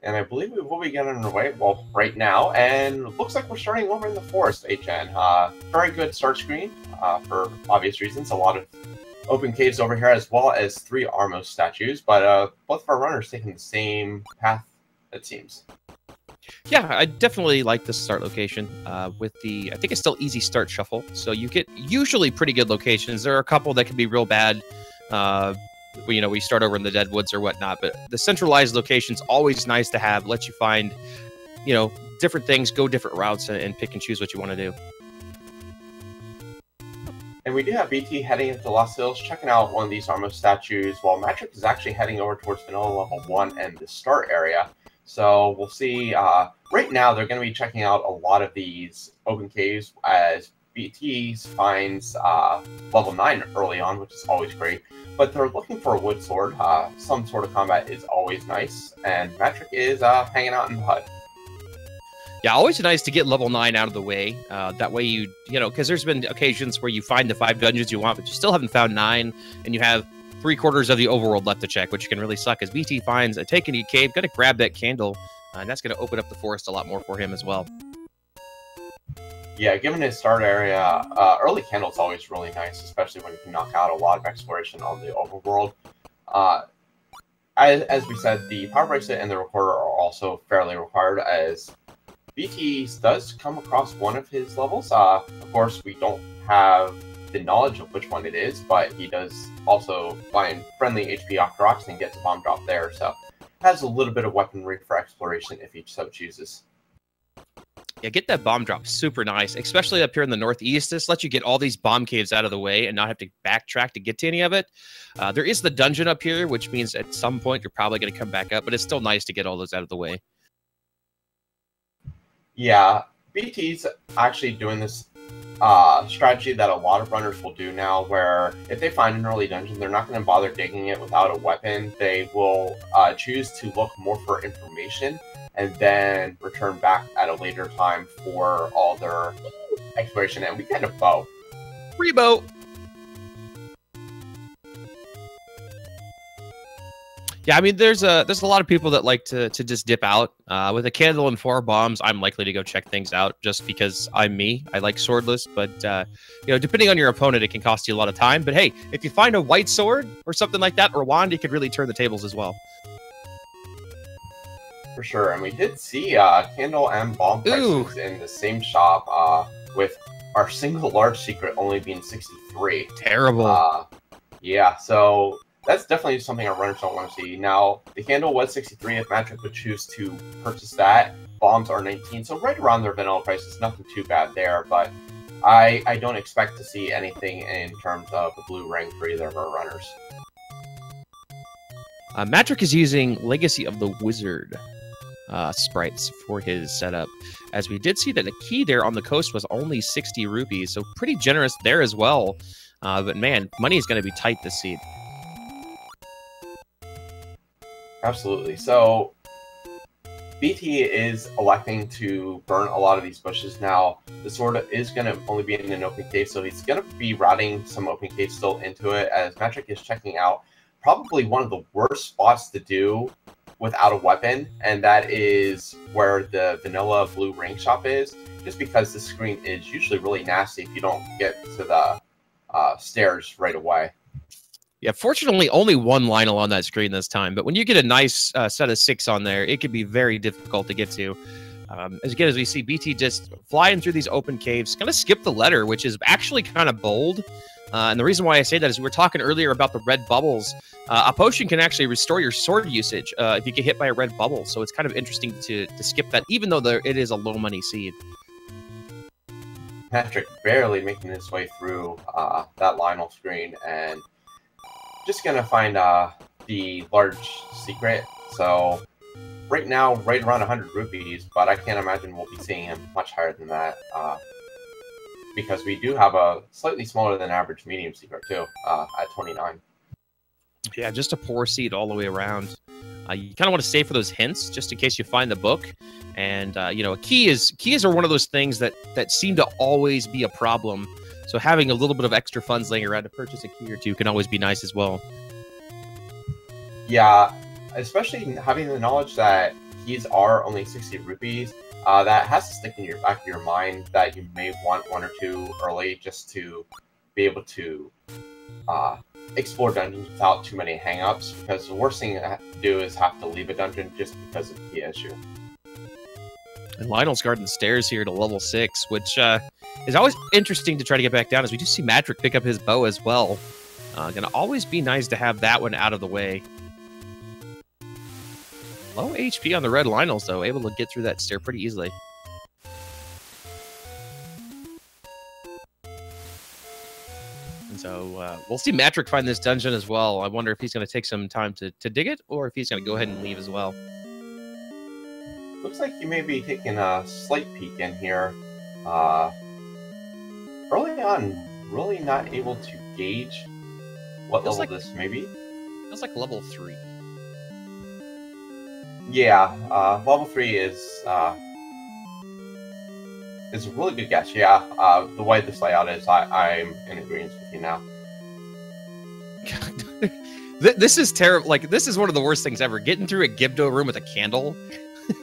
And I believe we will be getting underway, well, right now. And it looks like we're starting over in the forest, HN. Very good start screen for obvious reasons. A lot of open caves over here, as well as 3 Armos statues. But both of our runners taking the same path, it seems. Yeah, I definitely like this start location with the, I think it's still easy start shuffle. So you get usually pretty good locations. There are a couple that can be real bad. You know, we start over in the dead woods or whatnot, but the centralized location's always nice to have. Lets you find, you know, different things, go different routes, and pick and choose what you want to do. And we do have BT heading into Lost Hills, checking out one of these Armos statues, while Metric is actually heading over towards Vanilla Level 1 and the start area. So we'll see. Right now, they're going to be checking out a lot of these open caves as BT finds level 9 early on, which is always great. But they're looking for a wood sword. Some sort of combat is always nice. And Metric is hanging out in the HUD. Yeah, always nice to get level 9 out of the way. That way you know, because there's been occasions where you find the 5 dungeons you want, but you still haven't found 9, and you have 3/4 of the overworld left to check, which can really suck as BT finds a taken cave, gonna grab that candle, and that's gonna open up the forest a lot more for him as well. Yeah, given his start area, early candle is always really nice, especially when you can knock out a lot of exploration on the overworld. As we said, the power bracelet and the recorder are also fairly required, as BT does come across one of his levels. Of course, we don't have the knowledge of which one it is, but he does also find friendly HP Octoroks and gets a bomb drop there, so has a little bit of weaponry for exploration if he so chooses. Yeah, get that bomb drop. Super nice, especially up here in the northeast. This lets you get all these bomb caves out of the way and not have to backtrack to get to any of it. There is the dungeon up here, which means at some point you're probably going to come back up, but it's still nice to get all those out of the way. Yeah, BT's actually doing this strategy that a lot of runners will do now, where if they find an early dungeon, they're not going to bother digging it without a weapon. They will choose to look more for information and then return back at a later time for all their exploration. And we get a bow. Free bow. Yeah, I mean, there's a lot of people that like to just dip out. With a candle and 4 bombs, I'm likely to go check things out just because I'm me. I like swordless, but you know, depending on your opponent, it can cost you a lot of time. But hey, if you find a white sword or something like that, or a wand, it could really turn the tables as well. For sure, and we did see candle and bomb prices in the same shop, with our single large secret only being 63. Terrible. Yeah, so that's definitely something our runners don't want to see. Now, the candle was 63 if Metric would choose to purchase that. Bombs are 19, so right around their vanilla prices, nothing too bad there, but I don't expect to see anything in terms of the blue ring for either of our runners. Matrick is using Legacy of the Wizard sprites for his setup, as we did see that the key there on the coast was only 60 rupees, so pretty generous there as well. But man, money is going to be tight this seed. Absolutely. So BT is electing to burn a lot of these bushes now. The sword is going to only be in an open cave, so he's going to be routing some open caves still into it, as Metric is checking out probably one of the worst spots to do without a weapon, and that is where the vanilla blue ring shop is, just because the screen is usually really nasty if you don't get to the stairs right away. Yeah, fortunately, only one Lionel on that screen this time, but when you get a nice set of 6 on there, it can be very difficult to get to. As we see BT just flying through these open caves, kind of skip the letter, which is actually kind of bold. And the reason why I say that is we were talking earlier about the red bubbles. A potion can actually restore your sword usage if you get hit by a red bubble, so it's kind of interesting to skip that, even though it is a low money seed. Patrick barely making his way through that Lionel screen, and just gonna find the large secret. So right now, right around 100 rupees, but I can't imagine we'll be seeing him much higher than that, because we do have a slightly smaller than average medium secret too, at 29. Yeah, just a poor seed all the way around. You kind of want to stay for those hints, just in case you find the book. And you know, keys are one of those things that seem to always be a problem. So having a little bit of extra funds laying around to purchase a key or two can always be nice as well. Yeah, especially having the knowledge that these are only 60 rupees, that has to stick in your back of your mind that you may want 1 or 2 early just to be able to explore dungeons without too many hang-ups, because the worst thing to do is have to leave a dungeon just because of the issue. And Lionel's guarding the stairs here to level 6, which is always interesting to try to get back down, as we do see Matrick pick up his bow as well. Gonna always be nice to have that one out of the way. Low HP on the red Lionels, though, able to get through that stair pretty easily. And so we'll see Matrick find this dungeon as well. I wonder if he's going to take some time to dig it, or if he's going to go ahead and leave as well. Looks like you may be taking a slight peek in here. Early on, really not able to gauge what level this may be. Feels like level 3. Yeah, level 3 is a really good guess. Yeah, the way this layout is, I'm in agreement with you now. This is terrible. Like, this is one of the worst things ever. Getting through a Gibdo room with a candle,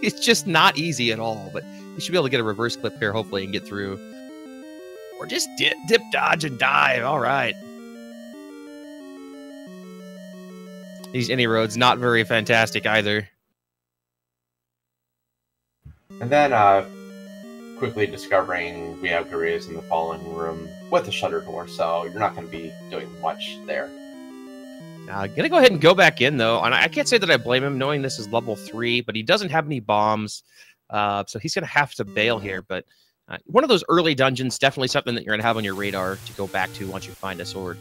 it's just not easy at all. But you should be able to get a reverse clip here, hopefully, and get through. Or just dip, dodge, and dive. All right. These any roads, not very fantastic either. And then, quickly discovering we have Gurias in the following room with a shutter door, so you're not going to be doing much there. Gonna go ahead and go back in, though. And I can't say that I blame him, knowing this is level 3, but he doesn't have any bombs, so he's gonna have to bail here. But one of those early dungeons, definitely something that you're gonna have on your radar to go back to once you find a sword.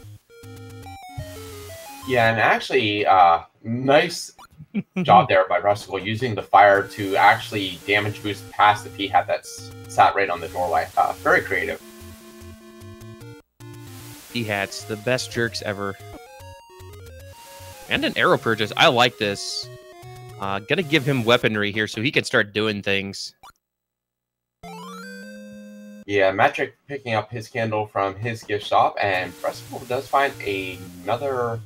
Yeah, and actually, nice job there by breastickle, using the fire to actually damage boost past the P-hat that's sat right on the doorway. Very creative. P-hats, the best jerks ever. And an arrow purchase. I like this. Gonna give him weaponry here so he can start doing things. Yeah, Matrick picking up his candle from his gift shop, and breastickle does find another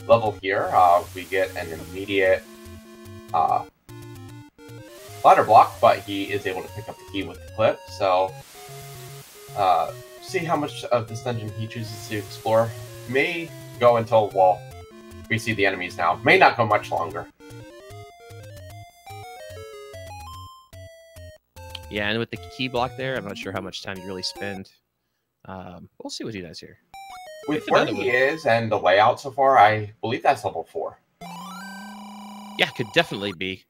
level here. We get an immediate ladder block, but he is able to pick up the key with the clip. So, see how much of this dungeon he chooses to explore. May go until, well, we see the enemies now. May not go much longer. Yeah, and with the key block there, I'm not sure how much time you really spend. We'll see what he does here. With where he is and the layout so far, I believe that's level 4. Yeah, could definitely be.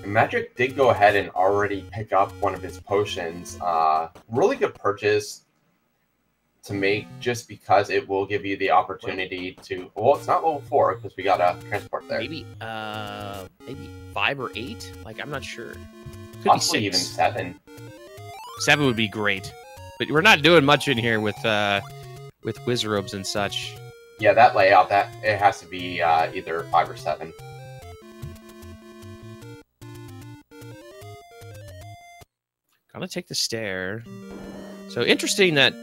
Magic did go ahead and already pick up one of his potions. Really good purchase to make, just because it will give you the opportunity to... Well, it's not level 4 because we got a transport there. Maybe 5 or 8? Like, I'm not sure. Could Possibly be 6. even 7. 7 would be great. But we're not doing much in here with Wizrobes and such. Yeah, that layout, it has to be either 5 or 7. Gonna take the stair. So interesting that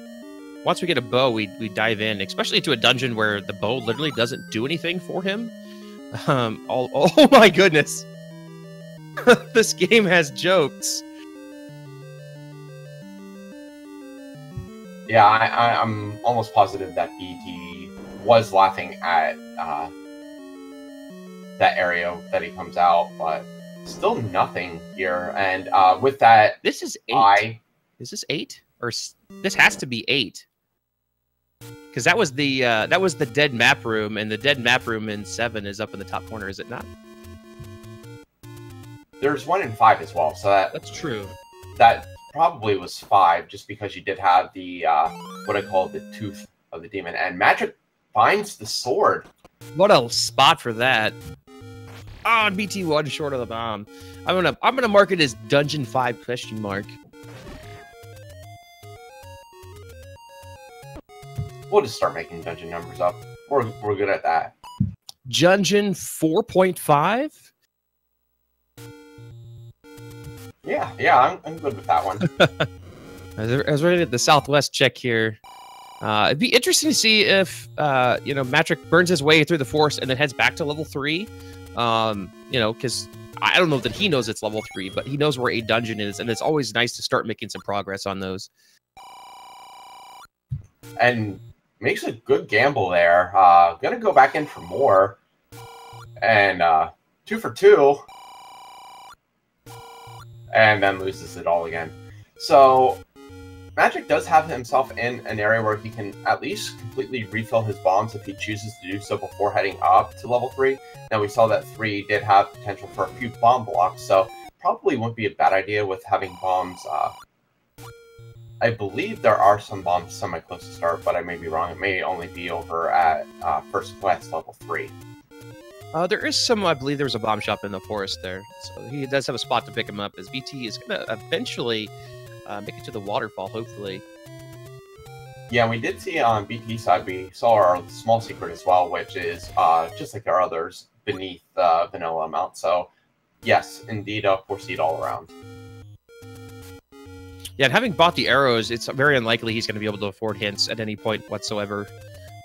once we get a bow, we dive in, especially into a dungeon where the bow literally doesn't do anything for him. Oh my goodness. This game has jokes. Yeah, I'm almost positive that BT was laughing at that area that he comes out, but still nothing here. And with that, this is 8. Is this 8? Or this has to be 8? Because that was the dead map room, and the dead map room in 7 is up in the top corner, is it not? There's one in 5 as well, so that's true. That probably was 5, just because you did have the what I call the tooth of the demon, and Magic finds the sword. What a spot for that! Oh, BT one short of the bomb. I'm gonna mark it as Dungeon 5 question mark. We'll just start making dungeon numbers up. We're good at that. Dungeon 4.5. Yeah, I'm good with that one. As we're ready at the Southwest check here, It'd be interesting to see if you know, Matrick burns his way through the forest and then heads back to level 3. You know, because I don't know that he knows it's level 3, but he knows where a dungeon is, and it's always nice to start making some progress on those. And makes a good gamble there. Gonna go back in for more. And 2 for 2. And then loses it all again. So Magic does have himself in an area where he can at least completely refill his bombs if he chooses to do so before heading up to level 3. Now we saw that 3 did have potential for a few bomb blocks, so probably wouldn't be a bad idea with having bombs. I believe there are some bombs semi-close to start, but I may be wrong. It may only be over at First Quest level 3. There is some, I believe there's a bomb shop in the forest there, so he does have a spot to pick him up, as BT is going to eventually make it to the waterfall, hopefully. Yeah, we did see on BT side, we saw our small secret as well, which is just like our others, beneath the vanilla amount. So, yes, indeed, foreseed all around. Yeah, and having bought the arrows, it's very unlikely he's going to be able to afford hints at any point whatsoever.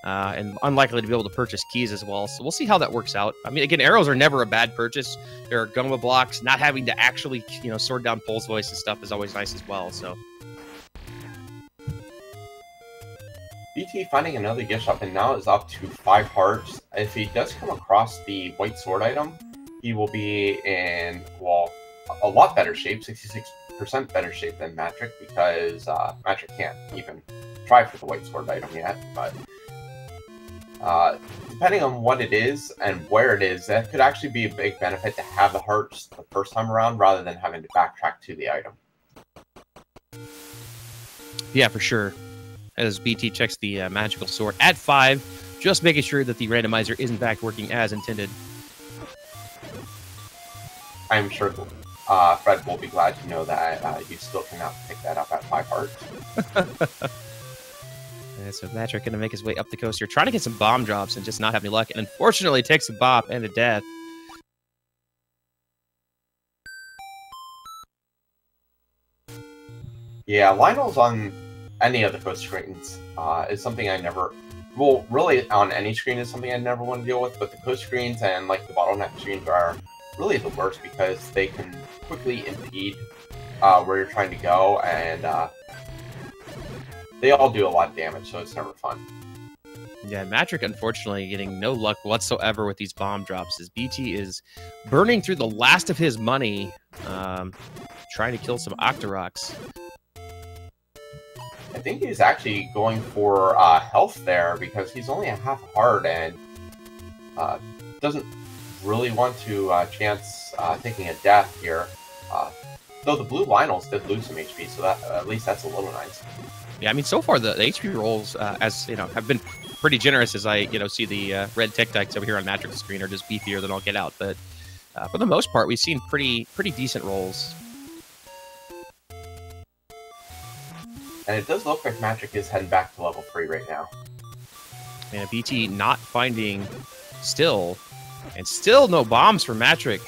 And unlikely to be able to purchase keys as well. So we'll see how that works out. I mean, again, arrows are never a bad purchase. There are Goma blocks. Not having to actually, you know, sword down Pole's voice and stuff is always nice as well. So BT finding another gift shop and now is up to 5 hearts. If he does come across the white sword item, he will be in, well, a lot better shape, 66% better shape than Matrick, because Matrick can't even try for the white sword item yet, but depending on what it is and where it is, that could actually be a big benefit to have the hearts the first time around rather than having to backtrack to the item. yeah, for sure. As BT checks the magical sword at 5, just making sure that the randomizer is in fact working as intended. I'm sure Fred will be glad to know that you still cannot pick that up at 5 hearts. And so Matrick going to make his way up the coast here, trying to get some bomb drops and just not have any luck. And unfortunately takes a bop and a death. Yeah, Lionel's on any of the coast screens is something I never... Well, really on any screen is something I never want to deal with, but the coast screens and like the bottleneck screens are really the worst because they can quickly impede where you're trying to go, and they all do a lot of damage, so it's never fun. Yeah, Matrick unfortunately getting no luck whatsoever with these bomb drops, as BT is burning through the last of his money, trying to kill some Octoroks. I think he's actually going for health there because he's only a half heart and doesn't really want to chance taking a death here. Though the blue Lionels did lose some HP, so that at least that's a little nice. Yeah, I mean, so far the HP rolls, as you know, have been pretty generous. As I, you know, see the red tic tacs over here on Matrick's screen are just beefier than I'll get out. But for the most part, we've seen pretty decent rolls. And it does look like Matrick is heading back to level 3 right now. And BT not finding still, and still no bombs for Matrick.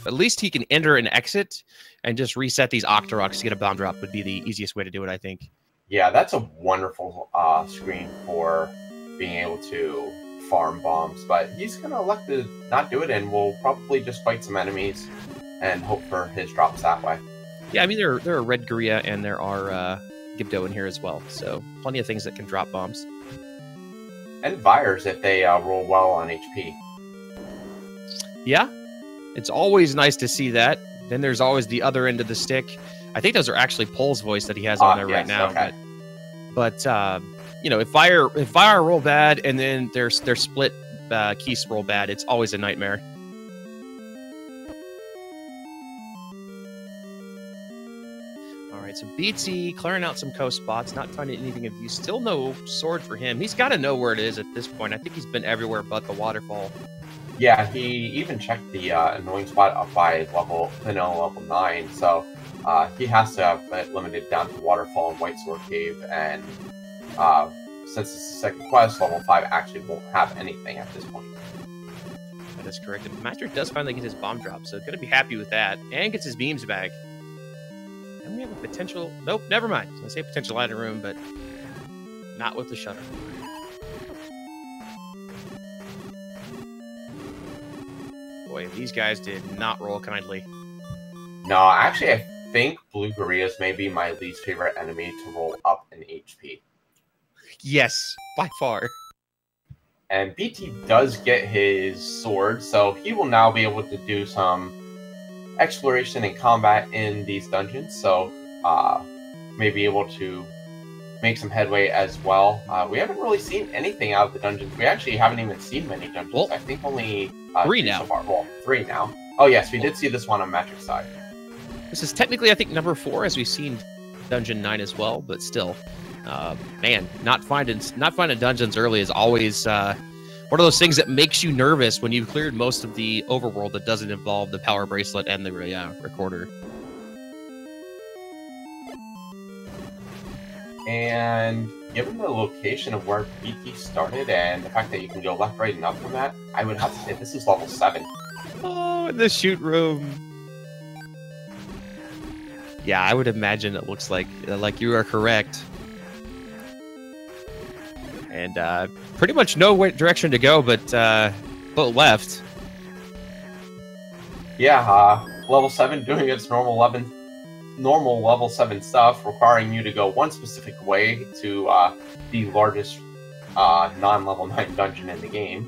At least he can enter and exit and just reset these Octoroks to get a bomb drop would be the easiest way to do it, I think. Yeah, that's a wonderful screen for being able to farm bombs, but he's going to elect to not do it, and we'll probably just fight some enemies and hope for his drops that way. Yeah, I mean, there are Red Guria and there are Gibdo in here as well, so plenty of things that can drop bombs. And Vires if they roll well on HP. Yeah, it's always nice to see that. Then there's always the other end of the stick. I think those are actually Pole's voice that he has on there right now. Okay. But you know, if fire roll bad and then their split keys roll bad, it's always a nightmare. All right, so BT clearing out some coast spots, not finding anything of use. Still no sword for him. He's got to know where it is at this point. I think he's been everywhere but the waterfall. Yeah, he even checked the annoying spot up by vanilla level 9, so he has to have it limited down to Waterfall and White Sword Cave, and since it's the second quest, level 5 actually won't have anything at this point. That is correct. And Master does finally get his bomb drop, so going to be happy with that, and gets his beams back. And we have a potential... Nope, never mind. I was going to say potential item room, but Not with the shutter. Boy, these guys did not roll kindly. No, actually, I think Blue Gorillas may be my least favorite enemy to roll up in HP. Yes, by far. And BT does get his sword, so he will now be able to do some exploration and combat in these dungeons, so may be able to make some headway as well. We haven't really seen anything out of the dungeons. We actually haven't even seen many dungeons. Well, I think only 3 now. So far. Well, 3 now. Oh yes, we did see this one on Matrix side. This is technically, I think, number 4, as we've seen Dungeon 9 as well, but still. Man, not finding dungeons early is always one of those things that makes you nervous when you've cleared most of the overworld that doesn't involve the power bracelet and the recorder. And given the location of where BT started and the fact that you can go left, right, and up from that, I would have to say this is level 7. Oh, in the shoot room. Yeah, I would imagine it looks like you are correct. And pretty much no direction to go, but left. Yeah, level 7 doing its normal level 7 stuff, requiring you to go one specific way to the largest non-level 9 dungeon in the game.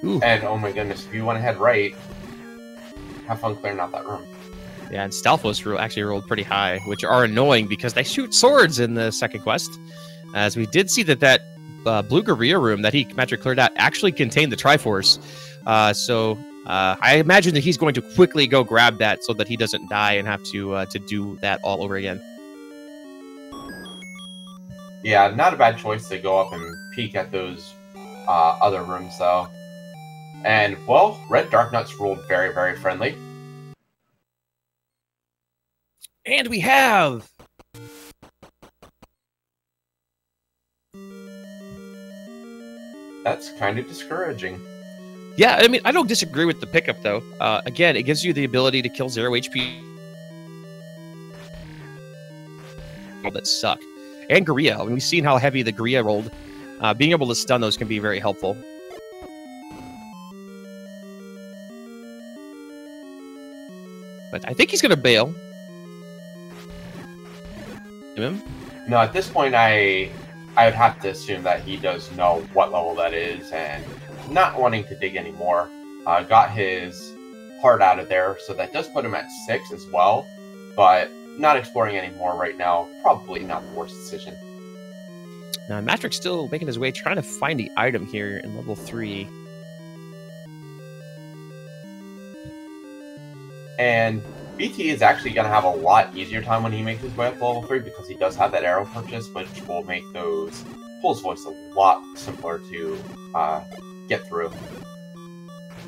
Ooh. And oh my goodness, if you want to head right, have fun clearing out that room. Yeah, and Stalfos actually rolled pretty high, which are annoying because they shoot swords in the second quest. As we did see that Blue Gorilla room that Matrick cleared out actually contained the Triforce. So I imagine that he's going to quickly go grab that so that he doesn't die and have to do that all over again. Yeah, not a bad choice to go up and peek at those other rooms, though. And, well, Red Dark Nuts rolled very, very friendly. And we have... That's kind of discouraging. Yeah, I mean, I don't disagree with the pickup, though. Again, it gives you the ability to kill 0 HP. That suck. And Gorilla. I mean, we've seen how heavy the Gorilla rolled. Being able to stun those can be very helpful. But I think he's going to bail. Him? No, at this point, I would have to assume that he does know what level that is, and not wanting to dig anymore, got his heart out of there, so that does put him at 6 as well, but not exploring anymore right now, probably not the worst decision. Now, Matrix still making his way, trying to find the item here in level 3. And BT is actually going to have a lot easier time when he makes his way up to level 3, because he does have that arrow purchase, which will make those Pulse Voice a lot simpler to get through.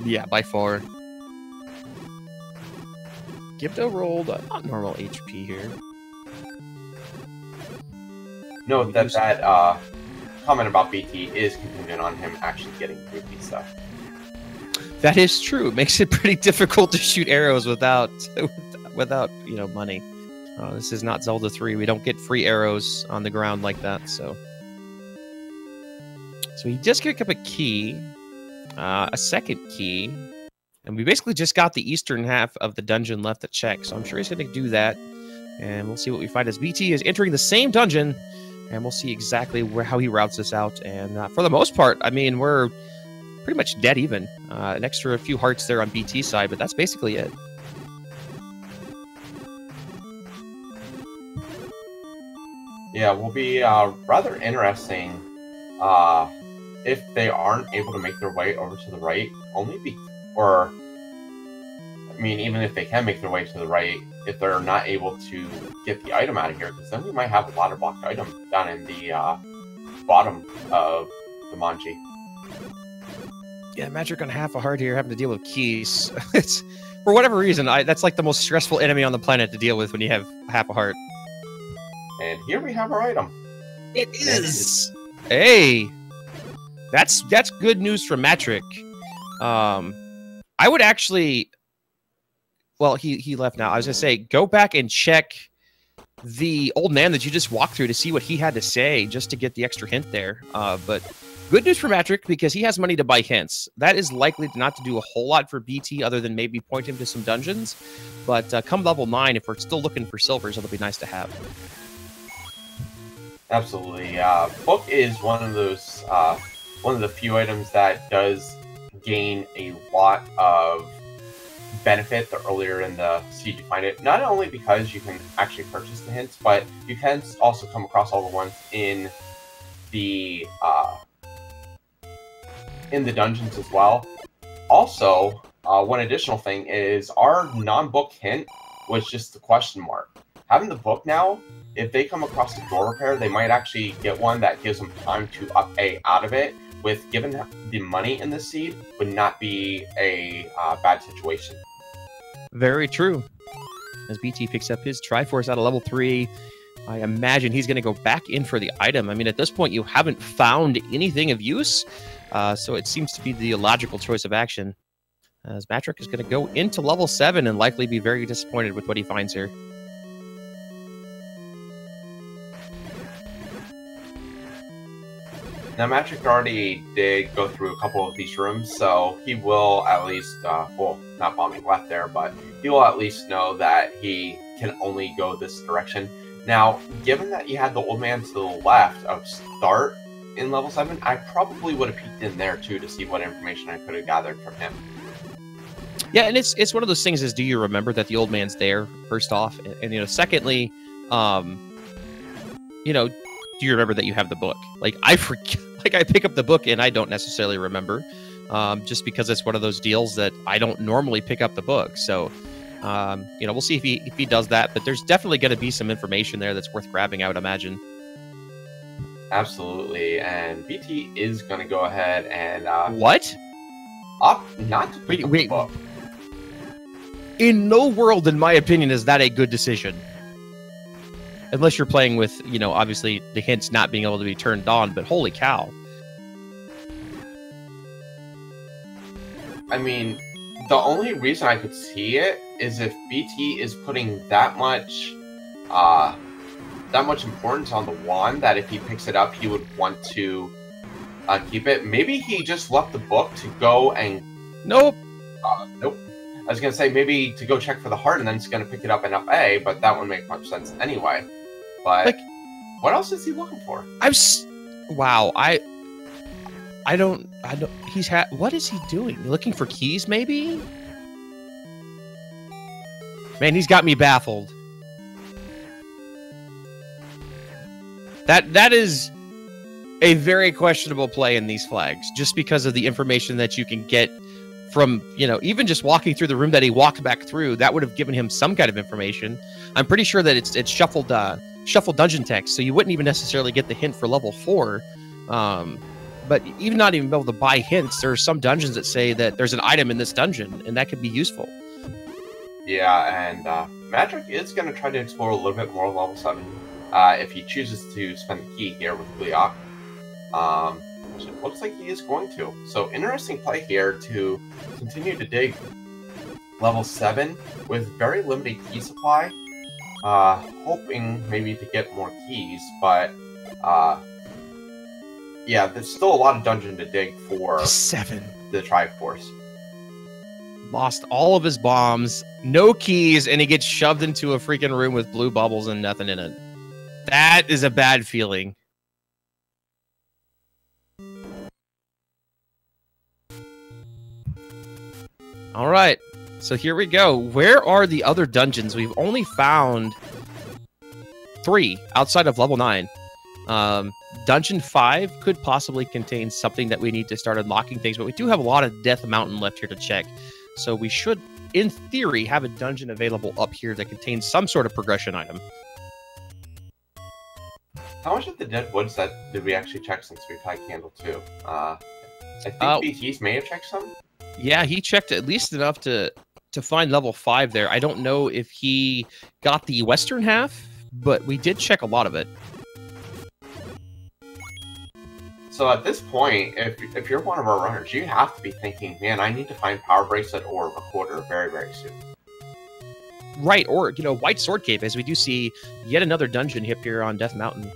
Yeah, by far. Gibdo rolled not normal HP here. Note that comment about BT is contingent on him actually getting through these stuff. That is true. It makes it pretty difficult to shoot arrows without money. This is not Zelda 3. We don't get free arrows on the ground like that, so he just picked up a key, a second key, and we basically just got the eastern half of the dungeon left to check, so I'm sure he's going to do that, and we'll see what we find as BT is entering the same dungeon, and we'll see exactly how he routes this out, and for the most part, I mean, we're pretty much dead even. An extra few hearts there on BT's side, but that's basically it. Yeah, will be rather interesting if they aren't able to make their way over to the right, even if they can make their way to the right, if they're not able to get the item out of here, because then we might have a lot of blocked items down in the bottom of the Manji. Yeah, Magic on half a heart here, having to deal with keys. It's for whatever reason, that's like the most stressful enemy on the planet to deal with when you have half a heart. And here we have our item. It is. Hey, that's good news for Matrick. I would actually. Well, he left now. I was gonna say, go back and check the old man that you just walked through to see what he had to say, just to get the extra hint there. But good news for Matrick, because he has money to buy hints. That is likely not to do a whole lot for BT, other than maybe point him to some dungeons. But come level 9, if we're still looking for silvers, it'll be nice to have. Absolutely. Book is one of those, one of the few items that does gain a lot of benefit the earlier in the siege you find it. Not only because you can actually purchase the hints, but you can also come across all the ones in the dungeons as well. Also, one additional thing is our non-book hint was just the question mark. Having the book now, if they come across the door repair, they might actually get one that gives them time to up A out of it. With given the money in the seed, would not be a bad situation. Very true. As BT picks up his Triforce out of level 3, I imagine he's going to go back in for the item. I mean, at this point, you haven't found anything of use, so it seems to be the logical choice of action. As Matrick is going to go into level 7 and likely be very disappointed with what he finds here. Now, Matrick already did go through a couple of these rooms, so he will at least, well, not bombing left there, but he will at least know that he can only go this direction. Now, given that you had the old man to the left of start in level 7, I probably would have peeked in there too to see what information I could have gathered from him. Yeah, and it's one of those things is, do you remember that the old man's there, first off? And you know, secondly, you know, do you remember that you have the book? Like, I forget, like, I pick up the book and I don't necessarily remember, just because it's one of those deals that I don't normally pick up the book. So, you know, we'll see if he does that, but there's definitely going to be some information there that's worth grabbing, I would imagine. Absolutely, and BT is going to go ahead and what? Opt not to pick up the book. In no world, in my opinion, is that a good decision. Unless you're playing with, you know, obviously the hints not being able to be turned on, but holy cow. I mean, the only reason I could see it is if BT is putting that much importance on the wand that if he picks it up, he would want to keep it. Maybe he just left the book to go and... Nope. Nope. I was going to say maybe to go check for the heart and then he's going to pick it up and up A, but that wouldn't make much sense anyway. But like, what else is he looking for? Wow, I don't, what is he doing? Looking for keys, maybe? Man, he's got me baffled. That is a very questionable play in these flags, just because of the information that you can get from, you know, even just walking through the room that he walked back through. That would have given him some kind of information. I'm pretty sure that it's shuffled dungeon text, so you wouldn't even necessarily get the hint for level 4. But even not even able to buy hints, there are some dungeons that say that there's an item in this dungeon, and that could be useful. Yeah, and Matrick is going to try to explore a little bit more level 7 if he chooses to spend the key here with Gleok. Which it looks like he is going to. So, interesting play here to continue to dig level 7 with very limited key supply. Hoping maybe to get more keys, but yeah, there's still a lot of dungeon to dig for 7. The Triforce. Lost all of his bombs, no keys, and he gets shoved into a freaking room with blue bubbles and nothing in it. That is a bad feeling. All right, so here we go. Where are the other dungeons? We've only found 3 outside of level 9. Dungeon 5 could possibly contain something that we need to start unlocking things, but we do have a lot of Death Mountain left here to check. So we should, in theory, have a dungeon available up here that contains some sort of progression item. How much of the Dead Woods did we actually check since we've had Candle 2? I think BTs may have checked some. Yeah, he checked at least enough to find level 5 there. I don't know if he got the western half, but we did check a lot of it. So at this point, if you're one of our runners, you have to be thinking, man, I need to find Power Bracelet or Recorder very, very soon. Right, or, you know, White Sword Cave, as we do see yet another dungeon hip here on Death Mountain.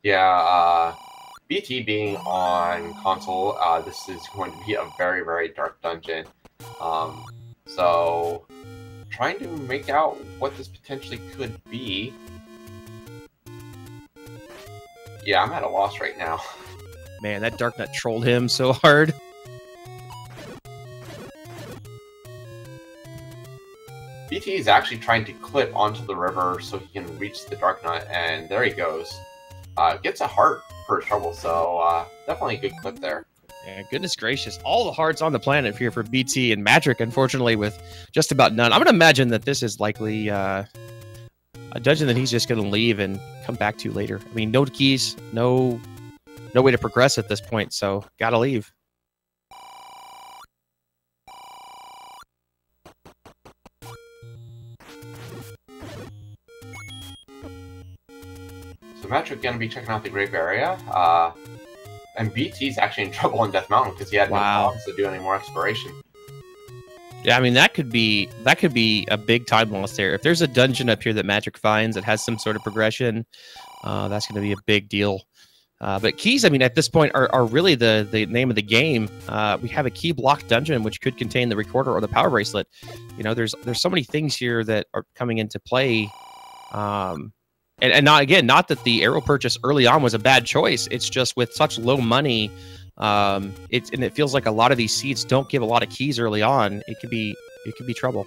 Yeah, BT being on console, this is going to be a very, very dark dungeon. So, trying to make out what this potentially could be. Yeah, I'm at a loss right now. Man, that Dark Nut trolled him so hard. BT is actually trying to clip onto the river so he can reach the Dark Nut, and there he goes. Gets a heart for trouble, so definitely a good clip there. Yeah, goodness gracious. All the hearts on the planet here for BT, and Magic, unfortunately, with just about none. I'm going to imagine that this is likely a dungeon that he's just going to leave and come back to later. I mean, no keys, no way to progress at this point, so got to leave. So Metric going to be checking out the grave area. And BT's actually in trouble on Death Mountain because he had no problems to do any more exploration. Yeah, I mean, that could be a big time loss there. If there's a dungeon up here that Magic finds that has some sort of progression, that's going to be a big deal. But keys, I mean, at this point are really the name of the game. We have a key block dungeon which could contain the recorder or the power bracelet. You know, there's so many things here that are coming into play. And not that the arrow purchase early on was a bad choice. It's just with such low money, it feels like a lot of these seeds don't give a lot of keys early on. It could be trouble.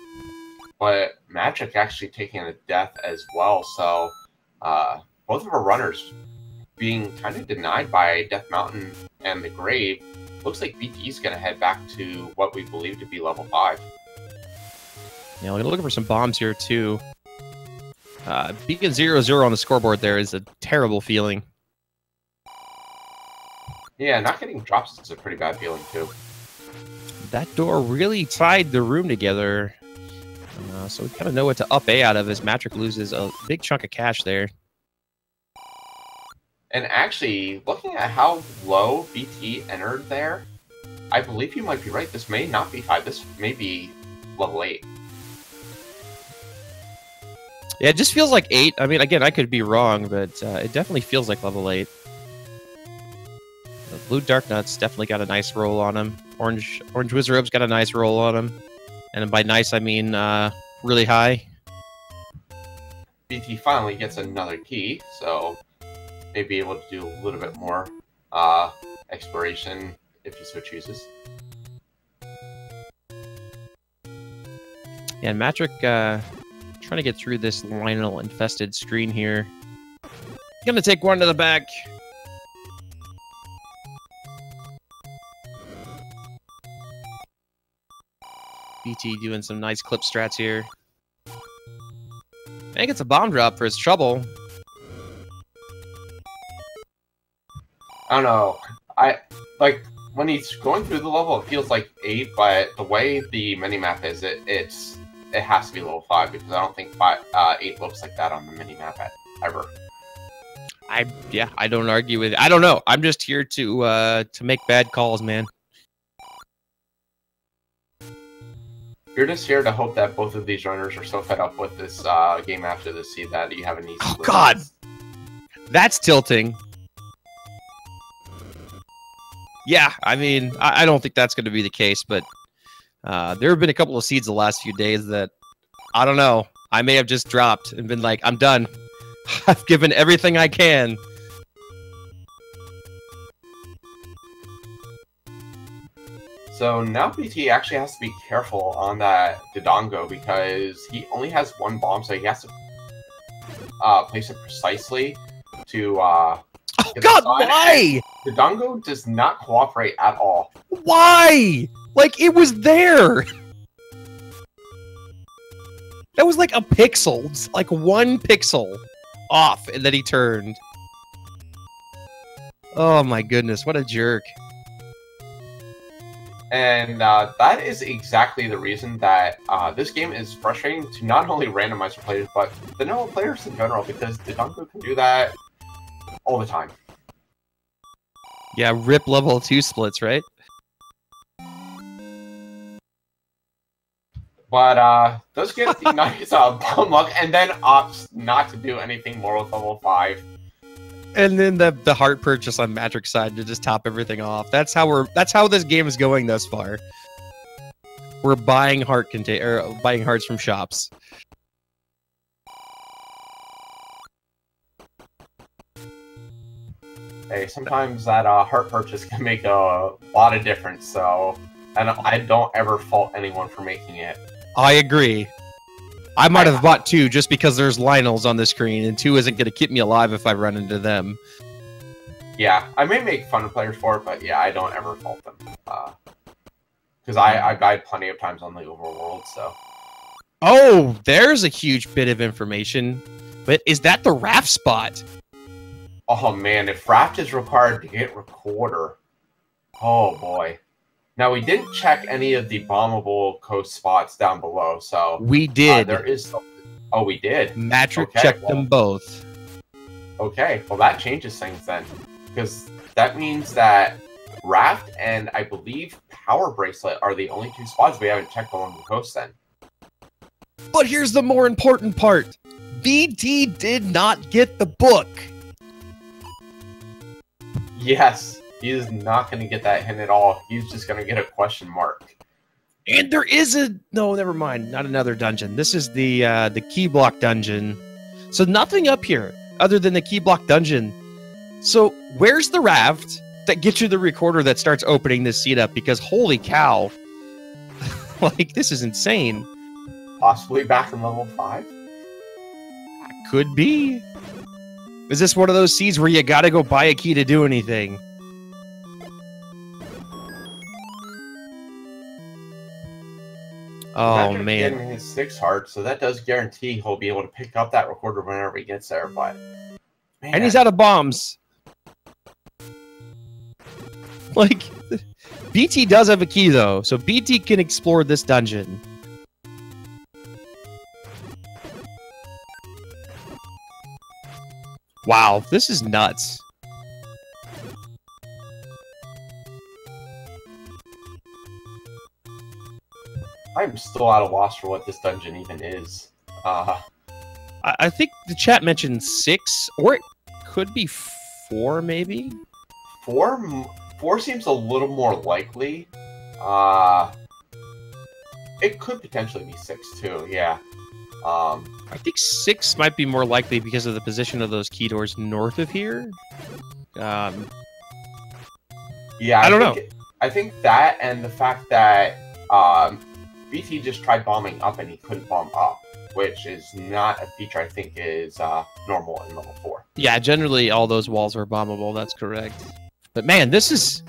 But Magic actually taking a death as well, so both of our runners being kind of denied by Death Mountain and the grave. Looks like BT's going to head back to what we believe to be level 5. Yeah, we're going to look for some bombs here too. Beacon 0-0 on the scoreboard there is a terrible feeling. Yeah, not getting drops is a pretty bad feeling too. That door really tied the room together. So we kind of know what to up A out of as Matrick loses a big chunk of cash there. And actually, looking at how low BT entered there, I believe you might be right. This may not be 5. This may be level 8. Yeah, it just feels like 8. I mean, again, I could be wrong, but it definitely feels like level 8. The blue Dark Nuts definitely got a nice roll on him. Orange Wizardrobe's got a nice roll on him. And by nice, I mean really high. BT finally gets another key, so may be able to do a little bit more exploration if he so chooses. Yeah, and Matrick trying to get through this Lionel-infested screen here. Gonna take one to the back. BT doing some nice clip strats here. And he gets a bomb drop for his trouble. I don't know. Like when he's going through the level, it feels like 8, but the way the minimap is, it has to be level 5 because I don't think 8 looks like that on the minimap ever. I don't argue with it. I don't know. I'm just here to make bad calls, man. You're just here to hope that both of these runners are so fed up with this game after this seed that you have an easy. Oh God, that's tilting. Yeah, I mean, I don't think that's going to be the case, but there have been a couple of seeds the last few days that, I don't know, I may have just dropped and been like, I'm done. I've given everything I can. So now BT actually has to be careful on that Dodongo because he only has 1 bomb, so he has to place it precisely to oh God, why? Dodongo does not cooperate at all. Why? Like, it was there! That was like a pixel, like 1 pixel off, and then he turned. Oh my goodness, what a jerk. And that is exactly the reason that this game is frustrating to not only randomizer players, but the normal players in general, because Dodongo can do that all the time. Yeah, rip level 2 splits, right? But does get the nice bum luck, and then opts not to do anything more with level 5. And then the heart purchase on Matrix's side to just top everything off. That's how this game is going thus far. We're buying buying hearts from shops. Hey, sometimes that heart purchase can make a lot of difference. So, and I don't ever fault anyone for making it. I agree. I might have bought 2 just because there's Lionels on the screen, and 2 isn't going to keep me alive if I run into them. Yeah, I may make fun of players for it, but yeah, I don't ever fault them. Because I died plenty of times on the overworld, so. Oh, there's a huge bit of information. But is that the raft spot? Oh man, if raft is required to get recorder. Oh boy. Now, we didn't check any of the bombable coast spots down below, so... We did. There is something. Oh, we did? Matrix checked them both. Okay, well that changes things then. Because that means that Raft and, I believe, Power Bracelet are the only 2 spots we haven't checked along the coast then. But here's the more important part. BT did not get the book. Yes. He is not going to get that hint at all. He's just going to get a question mark. And there is a... No, never mind. Not another dungeon. This is the key block dungeon. So nothing up here other than the key block dungeon. So where's the raft that gets you the recorder that starts opening this seat up? Because holy cow. Like, this is insane. Possibly back in level 5? Could be. Is this one of those seeds where you gotta go buy a key to do anything? Oh, man. Getting his 6 hearts, so that does guarantee he'll be able to pick up that recorder whenever he gets there, but... Man. And he's out of bombs. Like, BT does have a key, though, so BT can explore this dungeon. Wow, this is nuts. I'm still at a loss for what this dungeon even is. I think the chat mentioned 6, or it could be 4, maybe? 4 seems a little more likely. It could potentially be 6, too, yeah. I think 6 might be more likely because of the position of those key doors north of here. Yeah, I don't know. I think that and the fact that BT just tried bombing up and he couldn't bomb up, which is not a feature I think is normal in level 4. Yeah, generally all those walls are bombable, that's correct. But man, this is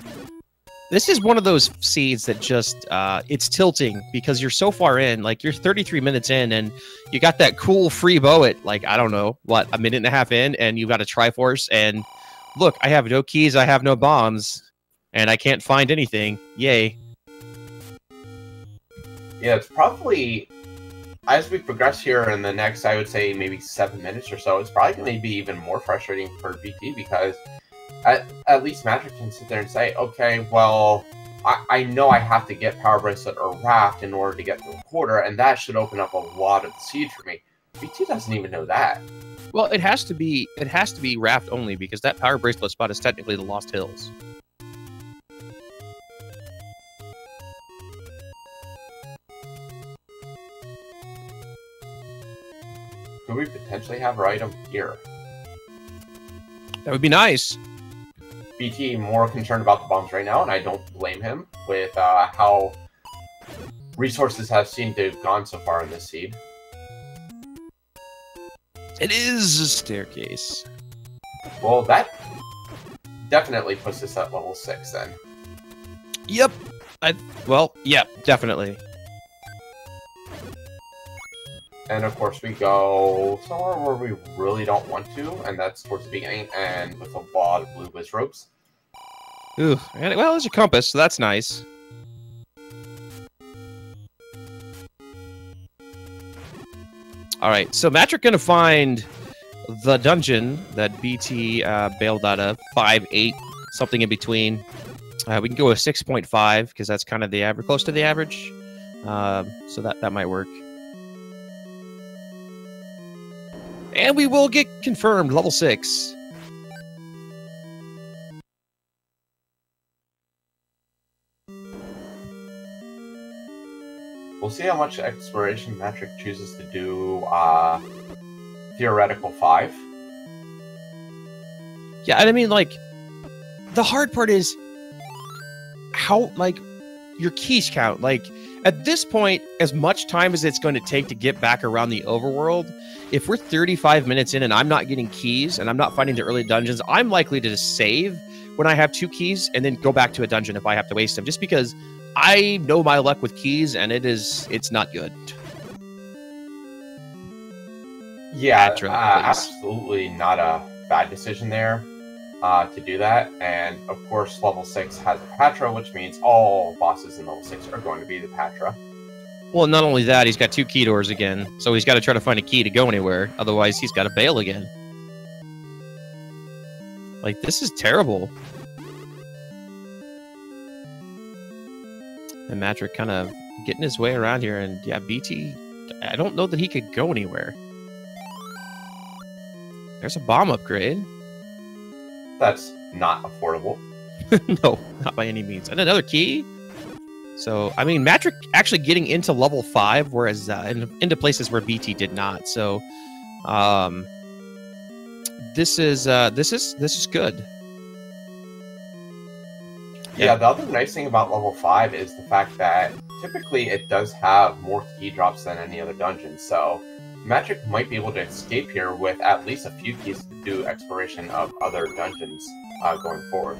one of those seeds that just, it's tilting because you're so far in, like you're 33 minutes in and you got that cool free bow at like, I don't know, what, a minute and a half in and you've got a Triforce and look, I have no keys, I have no bombs and I can't find anything. Yay. Yeah, it's probably, as we progress here in the next, I would say maybe 7 minutes or so, it's probably going to be even more frustrating for BT because at least Magic can sit there and say, okay, well, I know I have to get Power Bracelet or Raft in order to get the recorder, and that should open up a lot of the seed for me. BT doesn't even know that. Well, it has to be Raft only because that Power Bracelet spot is technically the Lost Hills. Could we potentially have our item here? That would be nice. BT more concerned about the bombs right now, and I don't blame him with how resources have seemed to have gone so far in this seed. It is a staircase. Well, that definitely puts us at level 6 then. Yep. Well, yeah, definitely. And of course we go somewhere where we really don't want to, and that's towards the beginning, and with a lot of blue whiz ropes. Ooh, and, well, there's a compass, so that's nice. Alright, so Matrick gonna find the dungeon that BT bailed out of, 5, 8, something in between. We can go with 6.5, because that's kind of the average, close to the average. So that might work. And we will get confirmed level 6. We'll see how much exploration Metric chooses to do theoretical 5. Yeah, and I mean, like, the hard part is how, like, your keys count. Like, at this point, as much time as it's going to take to get back around the overworld, if we're 35 minutes in and I'm not getting keys and I'm not finding the early dungeons, I'm likely to just save when I have 2 keys and then go back to a dungeon if I have to waste them, just because I know my luck with keys and it's not good. Yeah, Patra, absolutely not a bad decision there to do that. And of course, level 6 has a Patra, which means all bosses in level 6 are going to be the Patra. Well, not only that, he's got 2 key doors again, so he's got to try to find a key to go anywhere. Otherwise, he's got to bail again. Like, this is terrible. And Matrick kind of getting his way around here, and yeah, BT, I don't know that he could go anywhere. There's a bomb upgrade. That's not affordable. No, not by any means. And another key. So, I mean, Matrick actually getting into level 5, whereas into places where BT did not. So, this is good. Yeah, the other nice thing about level 5 is the fact that typically it does have more key drops than any other dungeon. So, Matrick might be able to escape here with at least a few keys to do exploration of other dungeons going forward.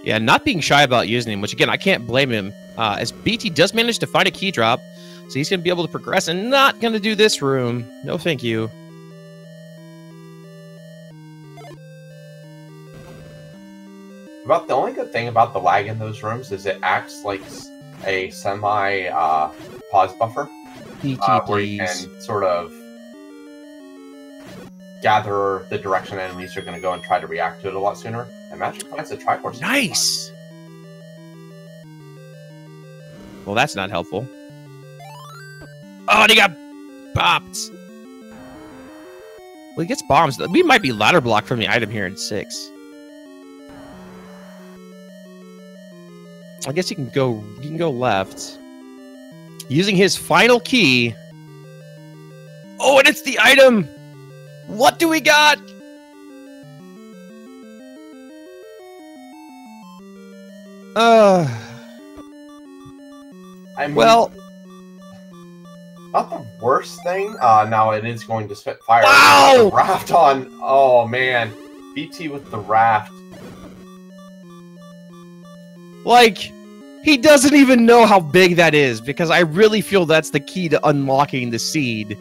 Yeah, not being shy about using him, which again, I can't blame him, as BT does manage to find a key drop, so he's going to be able to progress and not going to do this room. No, thank you. About the only good thing about the lag in those rooms is it acts like a semi pause buffer, where you can sort of gather the direction enemies are going to go and try to react to it a lot sooner. And Magic finds the Triforce. Nice! Well, that's not helpful. Oh, and he got bopped! Well, he gets bombs. We might be ladder blocked from the item here in 6. I guess he can go left. Using his final key. Oh, and it's the item! What do we got? I mean, well, not the worst thing. Now it is going to spit fire. Wow! The raft on. Oh man, BT with the raft. Like, he doesn't even know how big that is, because I really feel that's the key to unlocking the seed.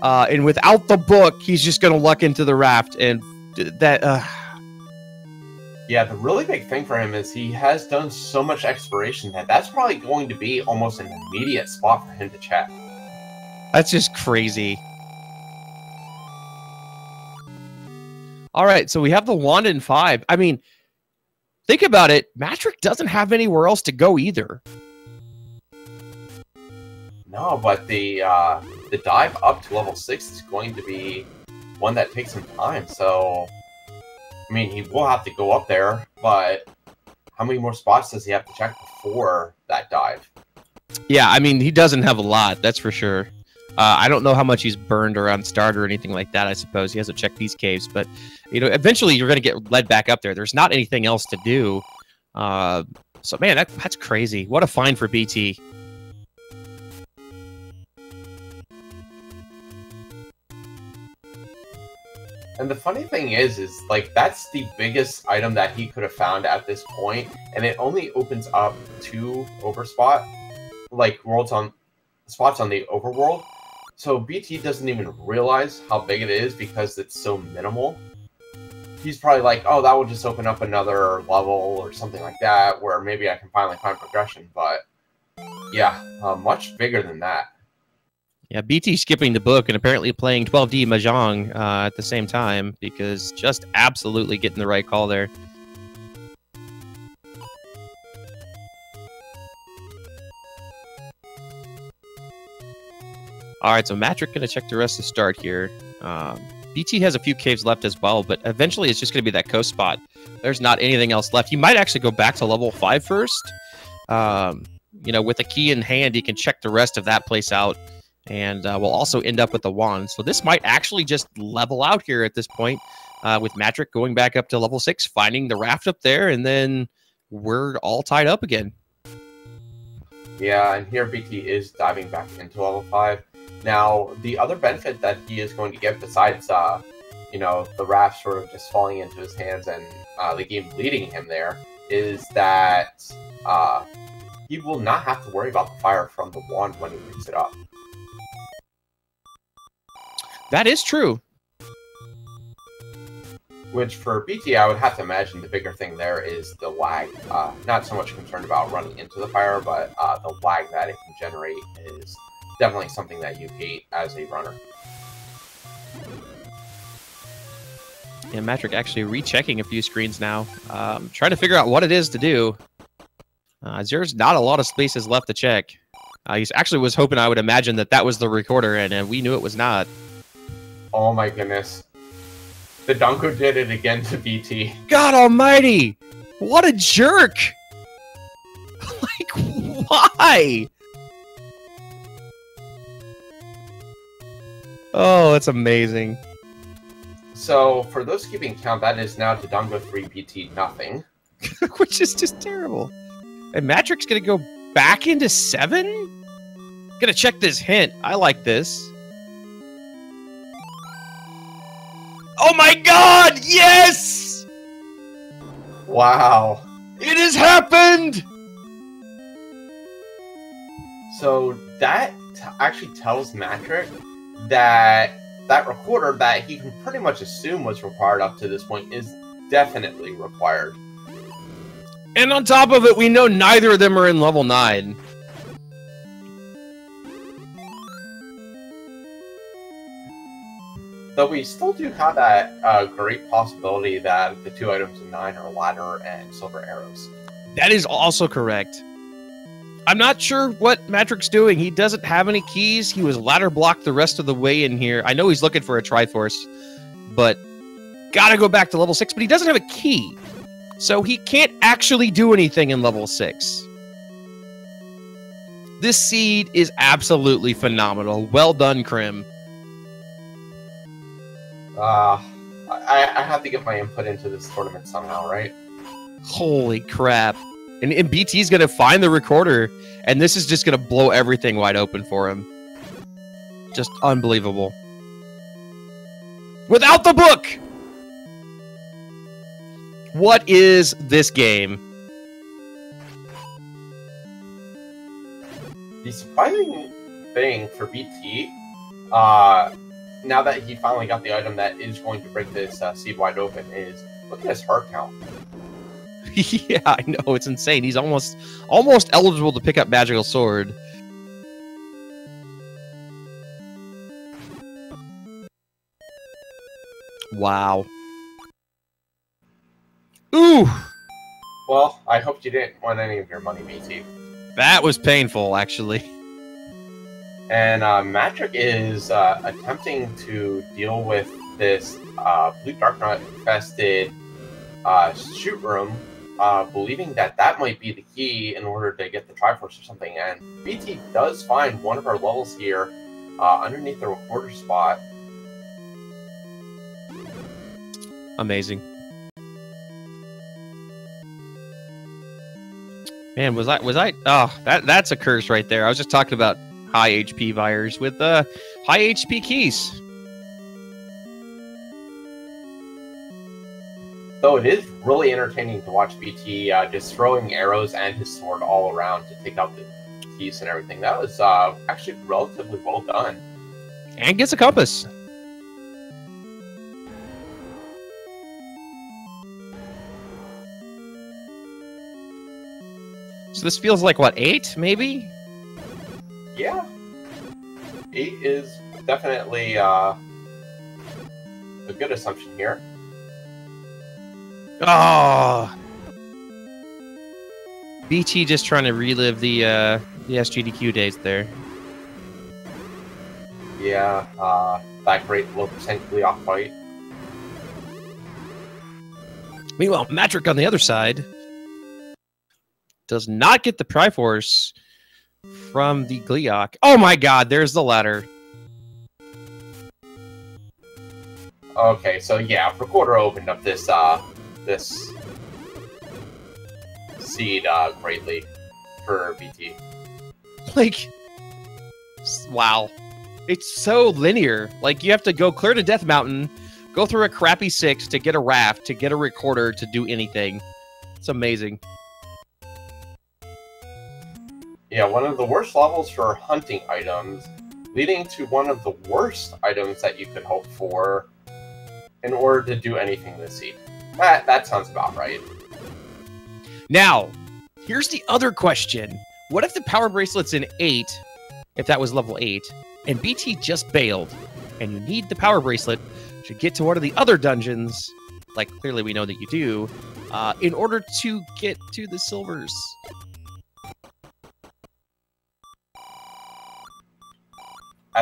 And without the book, he's just gonna luck into the raft, and that. Yeah, the really big thing for him is he has done so much exploration that that's probably going to be almost an immediate spot for him to check. That's just crazy. All right, so we have the wand in 5. I mean, think about it. Matrick doesn't have anywhere else to go either. No, but the dive up to level 6 is going to be one that takes some time, so... I mean, he will have to go up there, but how many more spots does he have to check before that dive? Yeah, I mean, he doesn't have a lot, that's for sure. I don't know how much he's burned around start or anything like that, I suppose. He hasn't checked these caves, but, you know, eventually you're going to get led back up there. There's not anything else to do. So, man, that's crazy. What a find for BT. And the funny thing is like, that's the biggest item that he could have found at this point, and it only opens up 2 overspot, like, spots on the overworld. So BT doesn't even realize how big it is because it's so minimal. He's probably like, oh, that will just open up another level or something like that, where maybe I can finally find progression, but yeah, much bigger than that. Yeah, BT skipping the book and apparently playing 12D Mahjong at the same time, because just absolutely getting the right call there. All right, so Matrick going to check the rest to start here. BT has a few caves left as well, but eventually it's just going to be that coast spot. There's not anything else left. He might actually go back to level 5 first. You know, with a key in hand, he can check the rest of that place out, and we'll also end up with the wand. So this might actually just level out here at this point, with Matrick going back up to level 6, finding the raft up there, and then we're all tied up again. Yeah, and here BT is diving back into level 5. Now, the other benefit that he is going to get besides, you know, the raft sort of just falling into his hands and the game leading him there is that he will not have to worry about the fire from the wand when he picks it up. That is true. Which for BT, I would have to imagine the bigger thing there is the lag. Not so much concerned about running into the fire, but the lag that it can generate is definitely something that you hate as a runner. Yeah, Matrick actually rechecking a few screens now, trying to figure out what it is to do. There's not a lot of spaces left to check. He actually was hoping, I would imagine, that that was the recorder, and we knew it was not. Oh my goodness. The Dunko did it again to BT. God almighty! What a jerk! Like, why? Oh, that's amazing. So, for those keeping count, that is now Dodongo 3, BT nothing. Which is just terrible. And Matrick's gonna go back into 7? Gonna check this hint. I like this. Oh my god! Yes! Wow. It has happened! So that actually tells Matrick that that recorder that he can pretty much assume was required up to this point is definitely required. And on top of it, we know neither of them are in level 9. Though we still do have that great possibility that the 2 items in 9 are ladder and silver arrows. That is also correct. I'm not sure what Matrick's doing. He doesn't have any keys. He was ladder blocked the rest of the way in here. I know he's looking for a Triforce, but gotta go back to level 6, but he doesn't have a key. So he can't actually do anything in level 6. This seed is absolutely phenomenal. Well done, Krim. I have to get my input into this tournament somehow, right? Holy crap. And BT's going to find the recorder, and this is just going to blow everything wide open for him. Just unbelievable. Without the book! What is this game? The surprising thing for BT, now that he finally got the item that is going to break this seed wide open, is look at his heart count. Yeah, I know, it's insane. He's almost eligible to pick up Magical Sword. Wow. Ooh! Well, I hope you didn't want any of your money, BT. That was painful, actually. And Matrick is attempting to deal with this Blue Dark Knight infested shoot room, believing that that might be the key in order to get the Triforce or something. And BT does find one of our levels here underneath the recorder spot. Amazing. Man, was I? Oh, that's a curse right there. I was just talking about high HP Vires with high HP keys. Though it is really entertaining to watch BT just throwing arrows and his sword all around to take out the keys and everything. That was actually relatively well done. And gets a compass. So this feels like, what, 8, maybe? Yeah. 8 is definitely a good assumption here. Oh! BT just trying to relive the SGDQ days there. Yeah, that great low percent Gleeok fight. Meanwhile, Matrick on the other side does not get the Triforce from the Gleeok. Oh my god, there's the ladder. Okay, so yeah, Recorder opened up this this seed greatly for BT. Like, wow. It's so linear. Like, you have to go clear to Death Mountain, go through a crappy 6 to get a raft, to get a Recorder, to do anything. It's amazing. Yeah, one of the worst levels for hunting items, leading to one of the worst items that you could hope for in order to do anything this seed. That sounds about right. Now, here's the other question. What if the Power Bracelet's in 8, if that was level 8, and BT just bailed, and you need the Power Bracelet to get to one of the other dungeons, like clearly we know that you do, in order to get to the silvers?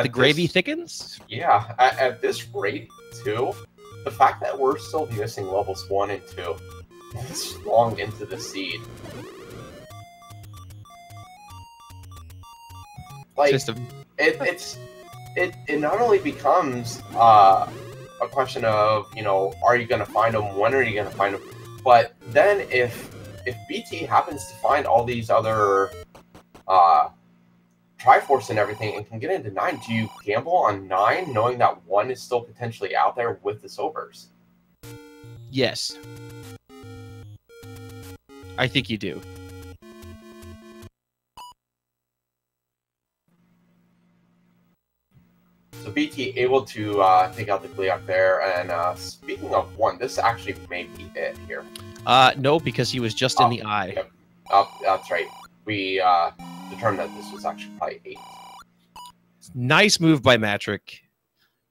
The gravy thickens? Yeah, at this rate, too, the fact that we're still missing levels 1 and 2 this long into the seed. Like, it not only becomes a question of, you know, are you going to find them, when are you going to find them, but then if BT happens to find all these other Triforce and everything and can get into 9, do you gamble on 9 knowing that 1 is still potentially out there with the silvers? Yes. I think you do. So BT able to take out the Gleeok there, and speaking of 1, this actually may be it here. No, because he was just in the eye. Yep. That's right. We determined that this was actually probably 8. Nice move by Matrick.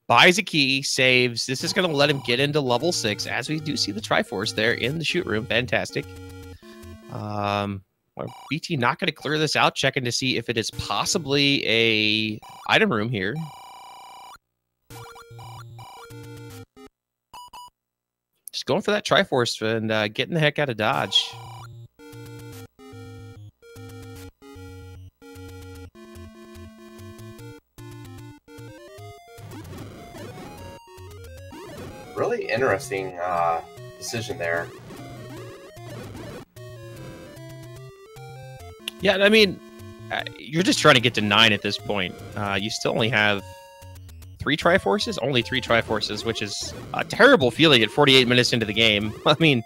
Buys a key, saves. This is going to let him get into level 6, as we do see the Triforce there in the shoot room. Fantastic. BT not going to clear this out, checking to see if it is possibly a item room here. Just going for that Triforce and getting the heck out of Dodge. Really interesting decision there. Yeah, I mean, you're just trying to get to 9 at this point. You still only have 3 Triforces? Only 3 Triforces, which is a terrible feeling at 48 minutes into the game. I mean,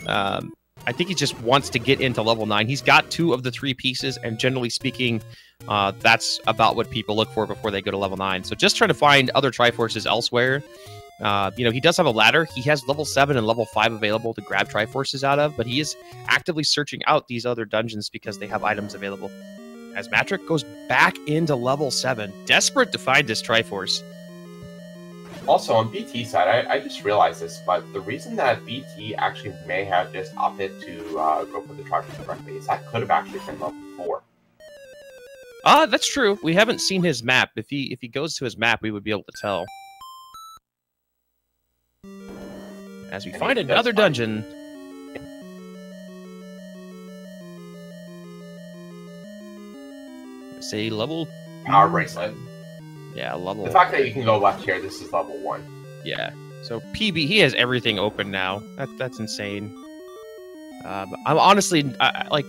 I think he just wants to get into level 9. He's got 2 of the 3 pieces, and generally speaking, that's about what people look for before they go to level 9. So just trying to find other Triforces elsewhere. You know, he does have a ladder. He has level 7 and level 5 available to grab Triforces out of, but he is actively searching out these other dungeons because they have items available. As Matrick goes back into level 7, desperate to find this Triforce. Also, on BT side, I just realized this, but the reason that BT actually may have just opted to go for the Triforce directly is that could have actually been level 4. That's true. We haven't seen his map. If he goes to his map, we would be able to tell. As we find another dungeon. Say level... Power Bracelet. Yeah, level... The fact that you can go left here, this is level 1. Yeah. So PB, he has everything open now. That's insane. I'm honestly, like,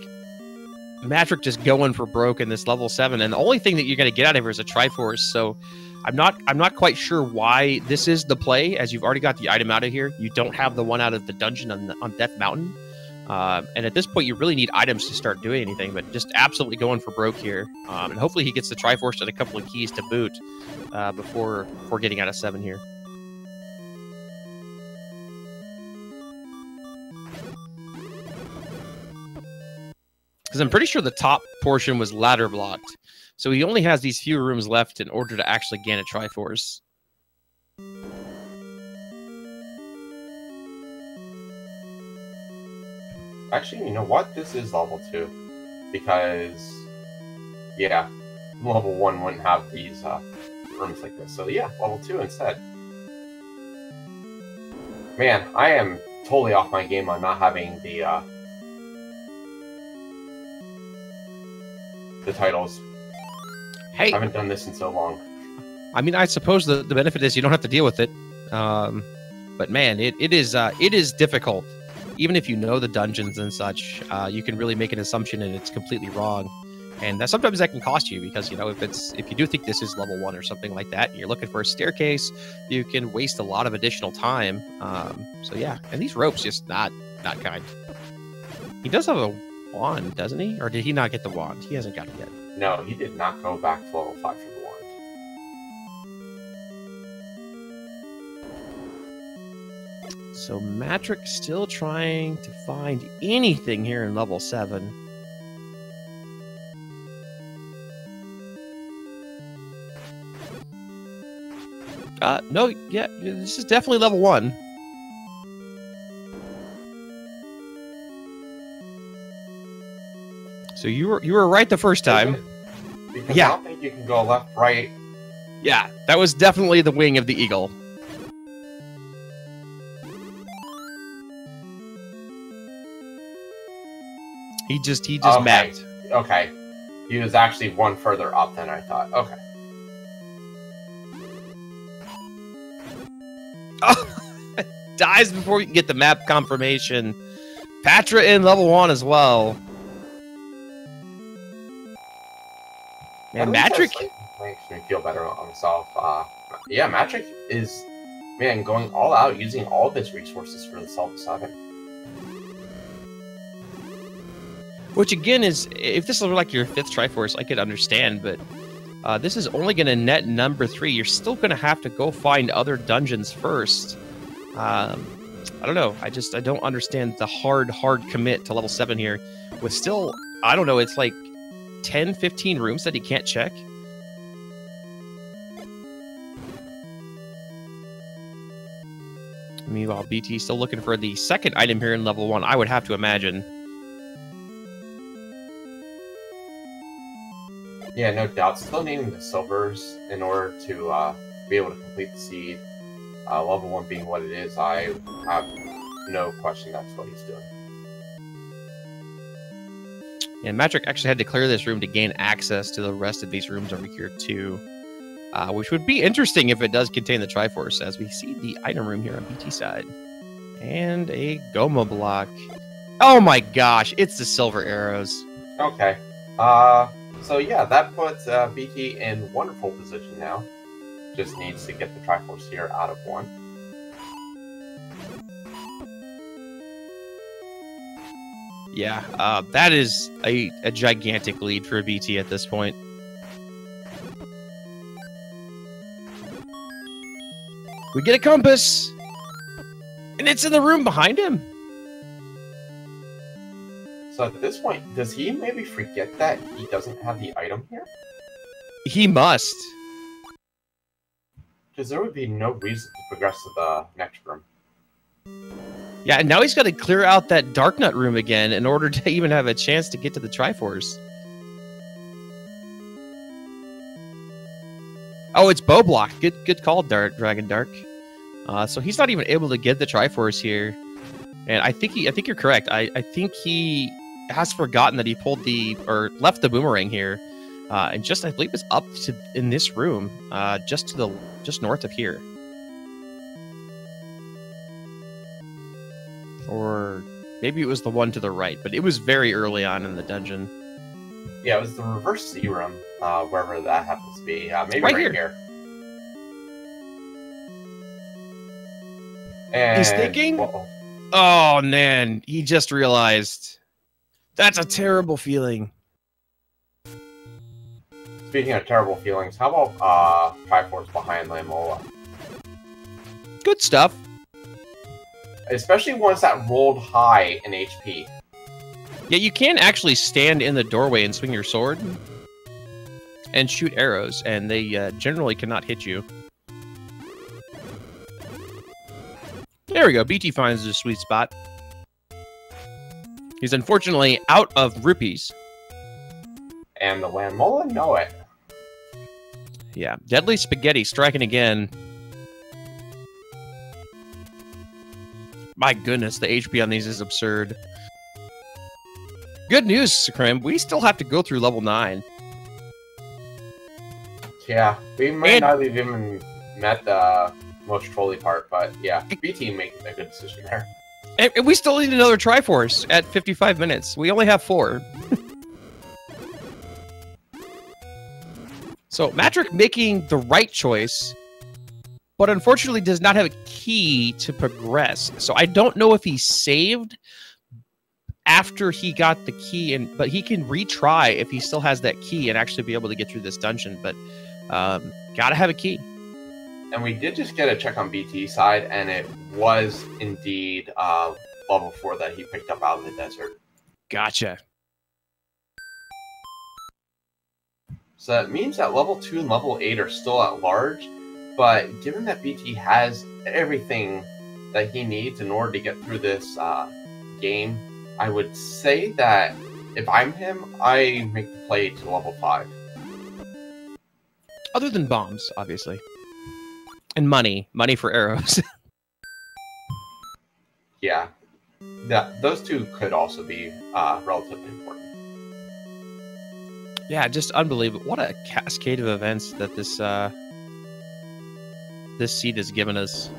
Matrick just going for broke in this level 7, and the only thing that you're going to get out of here is a Triforce, so... I'm not quite sure why this is the play, as you've already got the item out of here. You don't have the one out of the dungeon on Death Mountain. And at this point, you really need items to start doing anything, but just absolutely going for broke here. And hopefully he gets the Triforce and a couple of keys to boot before getting out of 7 here. Because I'm pretty sure the top portion was ladder blocked. So he only has these few rooms left in order to actually gain a Triforce. Actually, you know what? This is level 2. Because, yeah, level 1 wouldn't have these rooms like this. So yeah, level 2 instead. Man, I am totally off my game on not having the titles. Hey, I haven't done this in so long. I mean, I suppose the benefit is you don't have to deal with it. But man, it is difficult. Even if you know the dungeons and such, you can really make an assumption and it's completely wrong. And sometimes that can cost you because, you know, if you do think this is level 1 or something like that, and you're looking for a staircase, you can waste a lot of additional time. So yeah, and these ropes just not kind. He does have a wand, doesn't he? Or did he not get the wand? He hasn't got it yet. No, he did not go back to level 5 for the wand. So Matrick still trying to find anything here in level 7. No, yeah, this is definitely level 1. So you were right the first time. Because Yeah. I don't think you can go left, right. Yeah, that was definitely the wing of the eagle. He just Okay. mapped. Okay. He was actually one further up than I thought. Okay. Oh, dies before we can get the map confirmation. Patra in level 1 as well. Man, Matrick makes me feel better on myself. Yeah, Matrick is, man, going all out, using all of his resources for the Zelda 7. Which again is, if this is like your 5th Triforce, I could understand, but this is only going to net number 3. You're still going to have to go find other dungeons first. I don't know. I don't understand the hard commit to level 7 here. With still, I don't know, it's like 10, 15 rooms that he can't check. Meanwhile, BT's still looking for the second item here in level 1, I would have to imagine. Yeah, no doubt. Still needing the silvers in order to be able to complete the seed. Level 1 being what it is, I have no question that's what he's doing. And Matrick actually had to clear this room to gain access to the rest of these rooms over here too. Which would be interesting if it does contain the Triforce, as we see the item room here on BT side. And a Goma block. Oh my gosh, it's the silver arrows. Okay. So yeah, that puts BT in wonderful position now. Just needs to get the Triforce here out of 1. Yeah, that is a gigantic lead for BT at this point. We get a compass, and it's in the room behind him. So at this point, does he maybe forget that he doesn't have the item here? He must. Because there would be no reason to progress to the next room. Yeah, and now he's got to clear out that Dark Nut room again in order to even have a chance to get to the Triforce. Oh, it's bow block. Good call, Dragon Dark. So he's not even able to get the Triforce here, and I think you're correct. I think he has forgotten that he pulled left the boomerang here, and I believe it's up to in this room, just north of here. Or maybe it was the one to the right, but it was very early on in the dungeon. Yeah, it was the reverse C room, wherever that happens to be. Maybe Right right here. And, he's thinking? whoa. Oh, man. He just realized. That's a terrible feeling. Speaking of terrible feelings, how about Triforce behind Lamola? Good stuff. Especially ones that rolled high in HP. Yeah, you can actually stand in the doorway and swing your sword and shoot arrows, and they generally cannot hit you. There we go. BT finds a sweet spot. He's unfortunately out of rupees. And the Lamola know it. Yeah, Deadly Spaghetti striking again. My goodness, the HP on these is absurd. Good news, Sakrim. We still have to go through level 9. Yeah, we might not have even met the most trolly part, but yeah, BT making a good decision there. And we still need another Triforce at 55 minutes. We only have 4. So, Matrick making the right choice, but unfortunately does not have a key to progress. So, I don't know if he saved after he got the key, but he can retry if he still has that key and actually be able to get through this dungeon. But gotta have a key. And we did just get a check on BT's side, and it was indeed level 4 that he picked up out of the desert. Gotcha. So that means that level 2 and level 8 are still at large, but given that BT has everything that he needs in order to get through this game, I would say that if I'm him, I make the play to level 5. Other than bombs, obviously. And money. Money for arrows. Yeah. Those two could also be relatively important. Yeah, just unbelievable. What a cascade of events that this this seed has given us.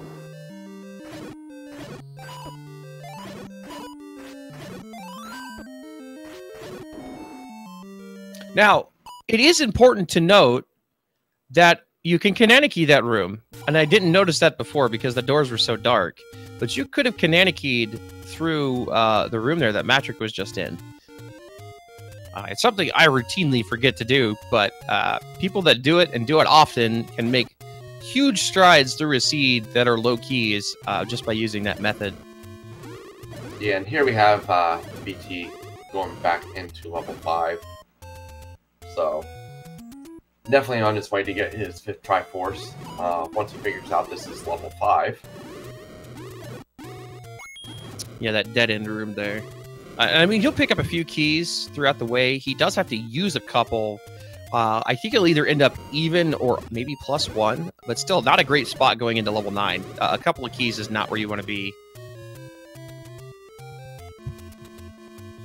Now, it is important to note that you can Kananaki that room. And I didn't notice that before because the doors were so dark. But you could have Kananaki'd through the room there that Matrick was just in. It's something I routinely forget to do, but people that do it and do it often can make huge strides through a seed that are low keys just by using that method. Yeah, and here we have BT going back into level 5. So, definitely on his way to get his 5th Triforce. Once he figures out this is level 5. Yeah, that dead-end room there. I mean, he'll pick up a few keys throughout the way. He does have to use a couple. I think he'll either end up even or maybe +1, but still not a great spot going into level 9. A couple of keys is not where you want to be.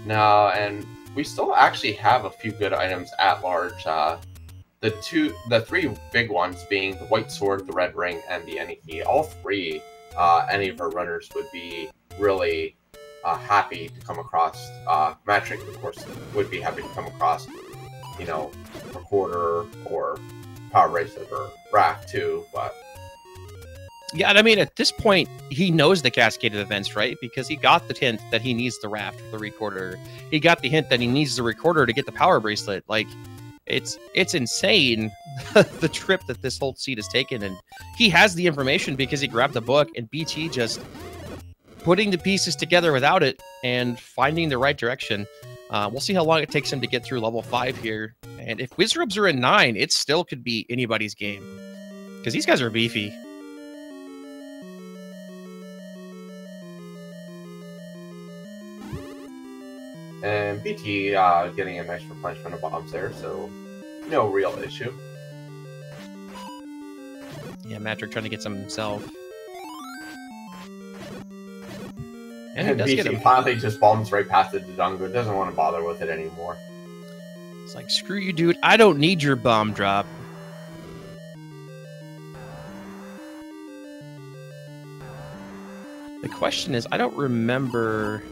No, and we still actually have a few good items at large. The 3 big ones being the White Sword, the Red Ring, and the Any Key. All 3, any of our runners would be really happy to come across. Matrick, of course, would be happy to come across, you know, Recorder or Power Bracelet or Raft too, but... Yeah, and I mean, at this point, he knows the cascade of events, right? Because he got the hint that he needs the Raft for the Recorder. He got the hint that he needs the Recorder to get the Power Bracelet. Like, it's insane, the trip that this whole seed has taken, and he has the information because he grabbed the book, and BT just putting the pieces together without it and finding the right direction. We'll see how long it takes him to get through level 5 here. And if Wizrubs are in 9, it still could be anybody's game. Because these guys are beefy. And BT getting a nice replenishment of bombs there, so no real issue. Yeah, Matrick trying to get some himself. And BT finally just bombs right past the Dodongo. Doesn't want to bother with it anymore. It's like, screw you, dude. I don't need your bomb drop. The question is, I don't remember...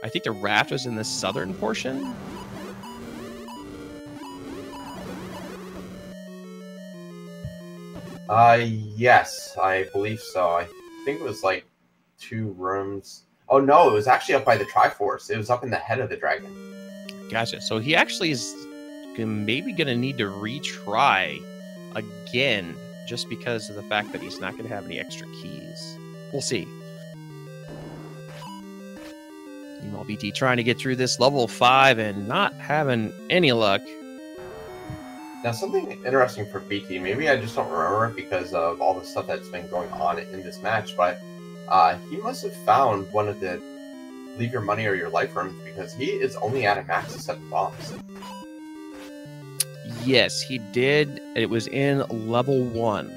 I think the raft was in the southern portion. Yes, I believe so. I think it was like 2 rooms. Oh no, it was actually up by the Triforce. It was up in the head of the dragon. Gotcha. So he actually is maybe going to need to retry again, just because of the fact that he's not going to have any extra keys. We'll see. Meanwhile, BT trying to get through this level 5 and not having any luck. Now, something interesting for BT, maybe I just don't remember it because of all the stuff that's been going on in this match, but he must have found one of the leave your money or your life rooms because he is only at a max of 7 bombs. Yes, he did. It was in level 1.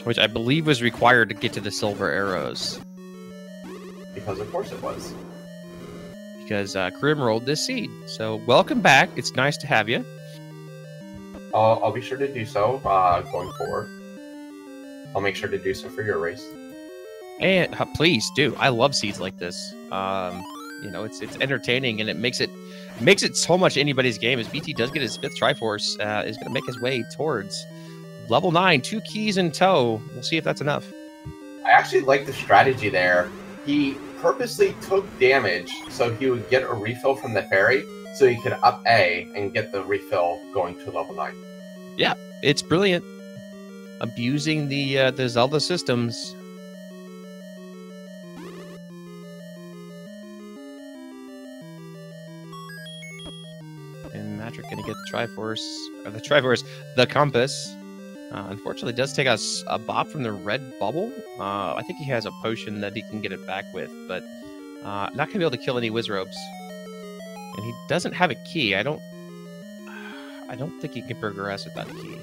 Which I believe was required to get to the silver arrows. Because of course it was. Because Krim rolled this seed. So welcome back. It's nice to have you. I'll be sure to do so going forward. I'll make sure to do so for your race. And please do. I love seeds like this. You know, it's entertaining, and it makes it so much anybody's game. As BT does get his 5th Triforce, is going to make his way towards level 9. 2 keys in tow. We'll see if that's enough. I actually like the strategy there. He purposely took damage so he would get a refill from the fairy, so he could up A and get the refill going to level 9. Yeah, it's brilliant. Abusing the Zelda systems. And Magic gonna get the Triforce, the compass. Unfortunately, does take us a bop from the red bubble. I think he has a potion that he can get it back with, but not gonna be able to kill any Wizrobes. And he doesn't have a key. I don't think he can progress without a key.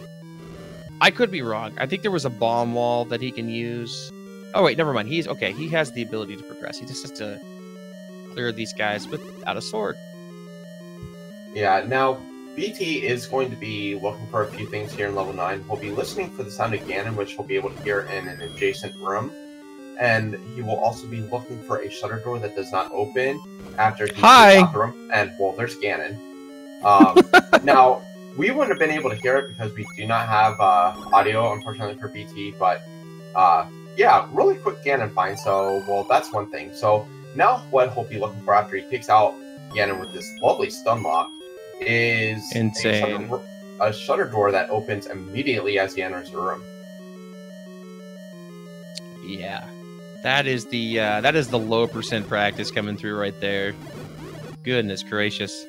I could be wrong. I think there was a bomb wall that he can use. Oh wait, never mind. He's okay. He has the ability to progress. He just has to clear these guys without a sword. Yeah. Now BT is going to be looking for a few things here in level 9. He'll be listening for the sound of Ganon, which he'll be able to hear in an adjacent room. And he will also be looking for a shutter door that does not open after he gets out the room. And, well, there's Ganon. Now, we wouldn't have been able to hear it because we do not have audio, unfortunately, for BT. But, yeah, really quick Ganon find. So, well, that's one thing. So, now what he'll be looking for after he takes out Ganon with this lovely stun lock is insane. A shutter door that opens immediately as he enters the room. Yeah, that is the low percent practice coming through right there. Goodness gracious.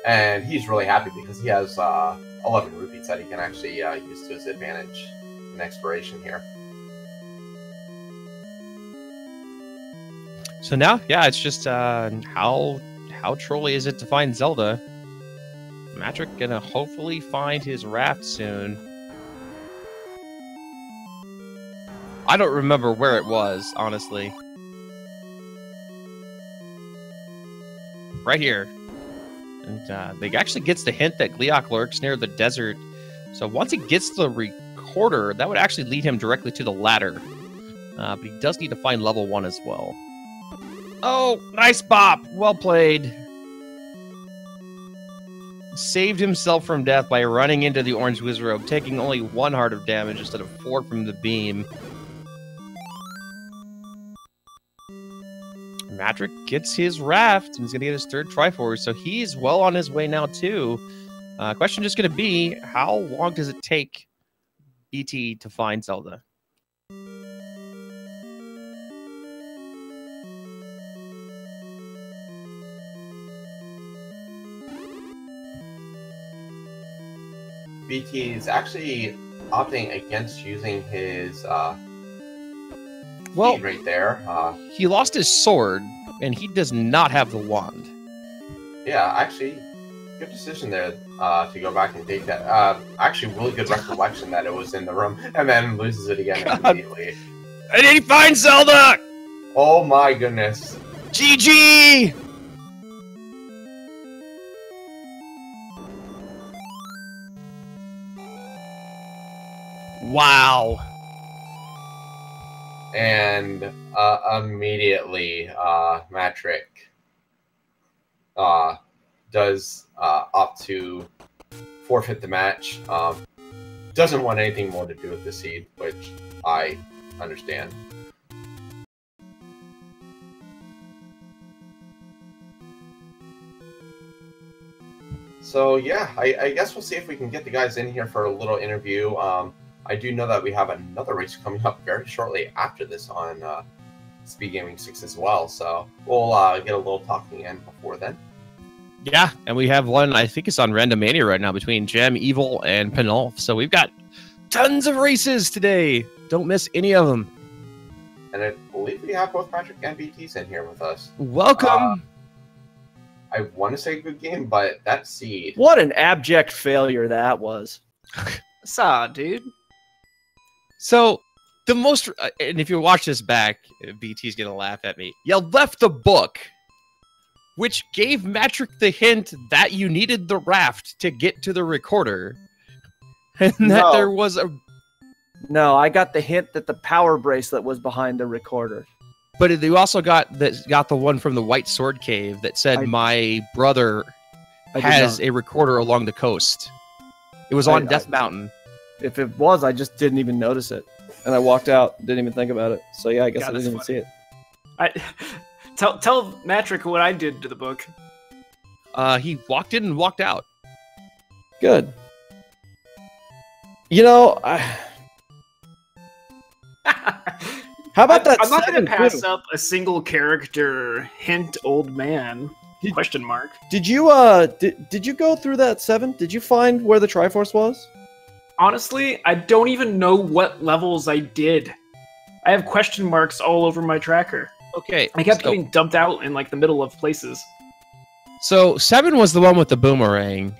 And he's really happy because he has 11 rupees that he can actually use to his advantage in exploration here. So now, yeah, it's just how trolly is it to find Zelda? Matrick gonna hopefully find his raft soon. I don't remember where it was, honestly. Right here. And they actually gets the hint that Gleeok lurks near the desert. So once he gets the recorder, that would actually lead him directly to the ladder. But he does need to find level 1 as well. Oh, nice bop. Well played. Saved himself from death by running into the orange Wizrobe, taking only 1 heart of damage instead of 4 from the beam. Matrick gets his raft, and he's going to get his 3rd Triforce, so he's well on his way now, too. Question just going to be, how long does it take BT to find Zelda? BT is actually opting against using his well, right there. He lost his sword, and he does not have the wand. Yeah, actually, good decision there to go back and take that. Actually, really good recollection that it was in the room, and then loses it again immediately. And he finds Zelda! Oh my goodness. GG! Wow. And immediately, Matrick does opt to forfeit the match. Doesn't want anything more to do with the seed, which I understand. So yeah, I guess we'll see if we can get the guys in here for a little interview. I do know that we have another race coming up very shortly after this on Speed Gaming 6 as well, so we'll get a little talking in before then. Yeah, and we have one, I think it's on Randomizer right now, between Gem, Evil, and Penulf. So we've got tons of races today. Don't miss any of them. And it believe we have both Patrick and BTs in here with us. Welcome. I want to say good game, but that seed. What an abject failure that was. Saw, dude. So, the most, and if you watch this back, BT's gonna laugh at me. You left the book, which gave Matrick the hint that you needed the raft to get to the recorder, and that there was a. No, I got the hint that the power bracelet was behind the recorder. But you also got the one from the White Sword Cave that said my brother has a recorder along the coast. It was on Death Mountain. If it was, I just didn't even notice it. And I walked out, didn't even think about it. So yeah, I guess I didn't even see it. Tell Matrick what I did to the book. He walked in and walked out. Good. You know, how about that? I'm not going to pass up a single character hint, old man. Question mark. Did you did you go through that 7? Did you find where the Triforce was? Honestly, I don't even know what levels I did. I have question marks all over my tracker. Okay. I kept getting dumped out in like the middle of places. So 7 was the one with the boomerang,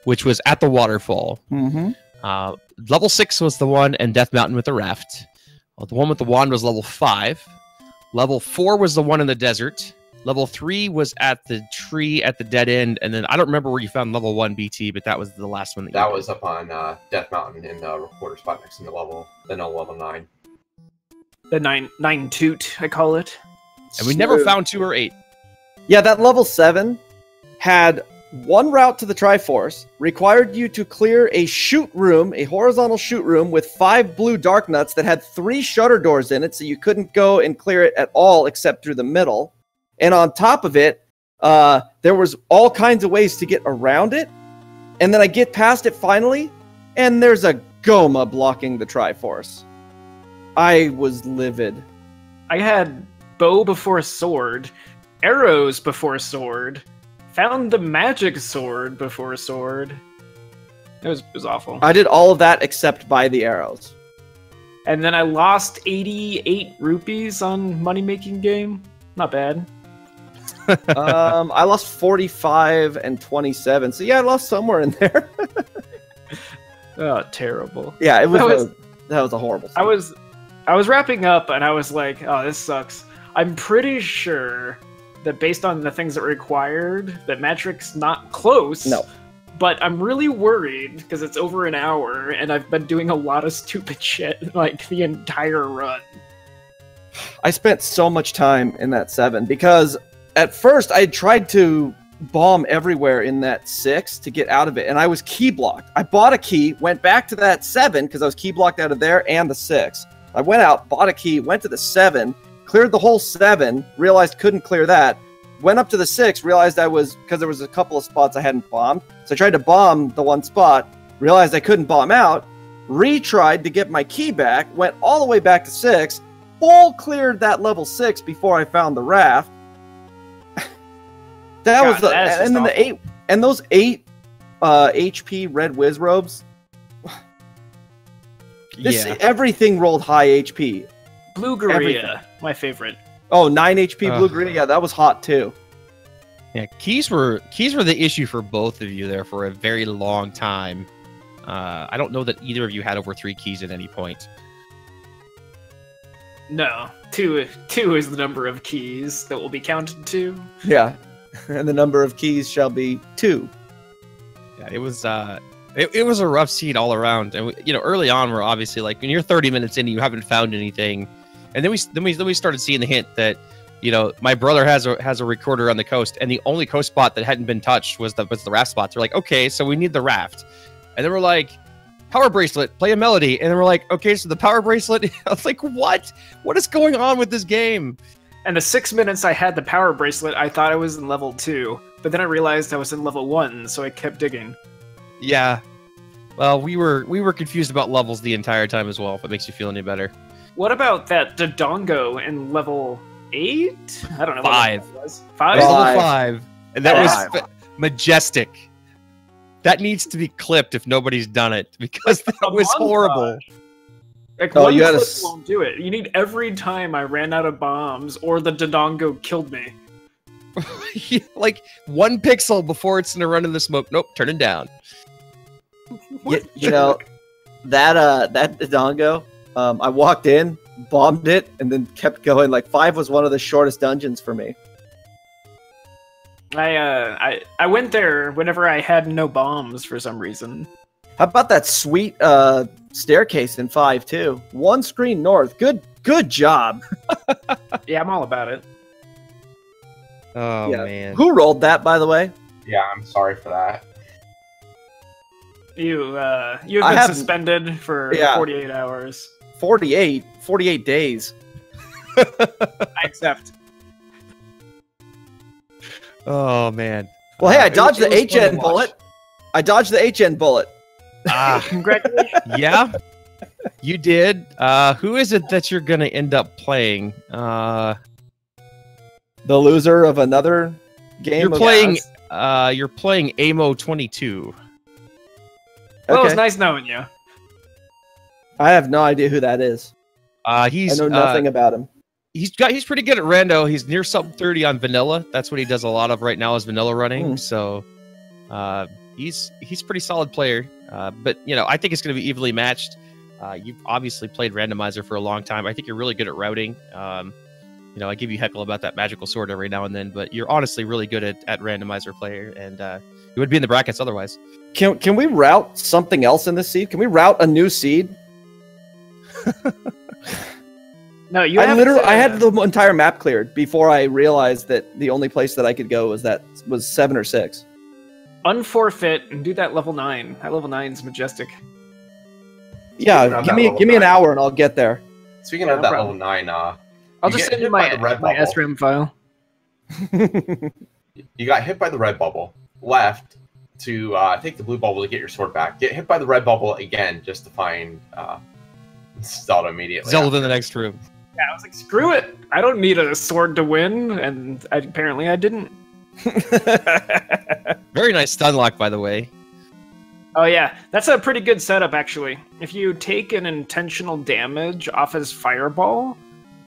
which was at the waterfall. Mm-hmm. Level 6 was the one in Death Mountain with the raft. Well, the one with the wand was level 5. Level 4 was the one in the desert. Level 3 was at the tree at the dead end, and then I don't remember where you found level 1 BT, but that was the last one. That was up on Death Mountain in the recorder spot next to the level 9. The 9 toot, I call it. And we never found 2 or 8. Yeah, that level 7 had one route to the Triforce, required you to clear a shoot room, a horizontal shoot room with 5 blue dark nuts that had 3 shutter doors in it, so you couldn't go and clear it at all except through the middle. And on top of it, there was all kinds of ways to get around it. And then I get past it finally, and there's a Goma blocking the Triforce. I was livid. I had bow before sword, arrows before sword, found the magic sword before sword. It was awful. I did all of that except buy the arrows. And then I lost 88 rupees on money-making game. Not bad. I lost 45 and 27. So yeah, I lost somewhere in there. Oh, terrible. Yeah, it was that was a horrible thing. I was wrapping up and I was like, oh, this sucks. I'm pretty sure that based on the things that were required, that Matrick's not close. No. But I'm really worried because it's over an hour and I've been doing a lot of stupid shit like the entire run. I spent so much time in that 7 because at first I tried to bomb everywhere in that 6 to get out of it, and I was key blocked. I bought a key, went back to that 7 because I was key blocked out of there and the 6. I went out, bought a key, went to the 7, cleared the whole 7, realized couldn't clear that, went up to the 6, realized because there was a couple of spots I hadn't bombed, so I tried to bomb the one spot, realized I couldn't bomb out, retried to get my key back, went all the way back to 6, full cleared that level 6 before I found the raft. And then the 8 and those 8 HP red whiz robes. Everything rolled high HP. Blue Gorilla, my favorite. Oh, 9 HP Blue Gorilla. Yeah, that was hot too. Yeah, keys were the issue for both of you there for a very long time. I don't know that either of you had over 3 keys at any point. No, 2 is the number of keys that will be counted to. Yeah, and the number of keys shall be 2. Yeah, it was it was a rough scene all around, and early on we're obviously like, when you're 30 minutes in, and you haven't found anything, and then we started seeing the hint that my brother has a recorder on the coast, and the only coast spot that hadn't been touched was the raft spots. We're like, okay, so we need the raft, and then we're like, power bracelet, play a melody, and then we're like, okay, so the power bracelet. I was like, what is going on with this game? And the 6 minutes I had the power bracelet, I thought I was in level 2, but then I realized I was in level 1, so I kept digging. Yeah, well, we were confused about levels the entire time as well. If it makes you feel any better. What about that Dodongo in level 8? I don't know. 5. What was. 5. Level 5, and that was majestic. That needs to be clipped if nobody's done it, because that was horrible. Like, Oh, one you had click won't do it. You need every time I ran out of bombs or the Dodongo killed me. Like 1 pixel before it's gonna run in the smoke. Nope, turning down. You know, that Dodongo, I walked in, bombed it, and then kept going. Like 5 was one of the shortest dungeons for me. I went there whenever I had no bombs for some reason. How about that sweet staircase in 5 too? 1 screen north. Good job. Yeah, I'm all about it. Oh Yeah. man. Who rolled that, by the way? Yeah, I'm sorry for that. You've I been haven't- suspended for Yeah. 48 hours. 48 days. I accept. Oh man. Well, hey, I It dodged was the fun to HN watch. bullet. I dodged the HN bullet. Ah, Congratulations. yeah. You did. Who is it that you're gonna end up playing? The loser of another game. You're of- playing. You're playing Amo 22. Well, Okay. it's nice knowing you. I have no idea who that is. He's I know nothing about him. he's pretty good at rando. He's near sub 30 on vanilla. That's what he does a lot of right now is vanilla running. So he's pretty solid player. But you know, I think it's going to be evenly matched. You've obviously played randomizer for a long time. I think you're really good at routing. You know, I give you heckle about that magical sword every now and then, but you're honestly really good at randomizer player, and you would be in the brackets otherwise. Can we route something else in this seed? Can we route a new seed? No, you I have literally to- I had the entire map cleared before I realized that the only place that I could go was 7 or 6. unforfeit and do that level 9. That level 9's majestic. Yeah, Speaking of give that me level an 9. hour and I'll get there. Speaking Yeah, of no that problem. level 9, I'll You just get send you hit by my, the red my bubble. SRAM file. you got hit by the red bubble, left to take the blue bubble to get your sword back. Get hit by the red bubble again just to find Zelda immediately. Zelda in the next room. Yeah, I was like, screw it. I don't need a sword to win, and apparently I didn't. Very nice stun lock, by the way. Oh yeah, that's a pretty good setup actually. If you take an intentional damage off his fireball,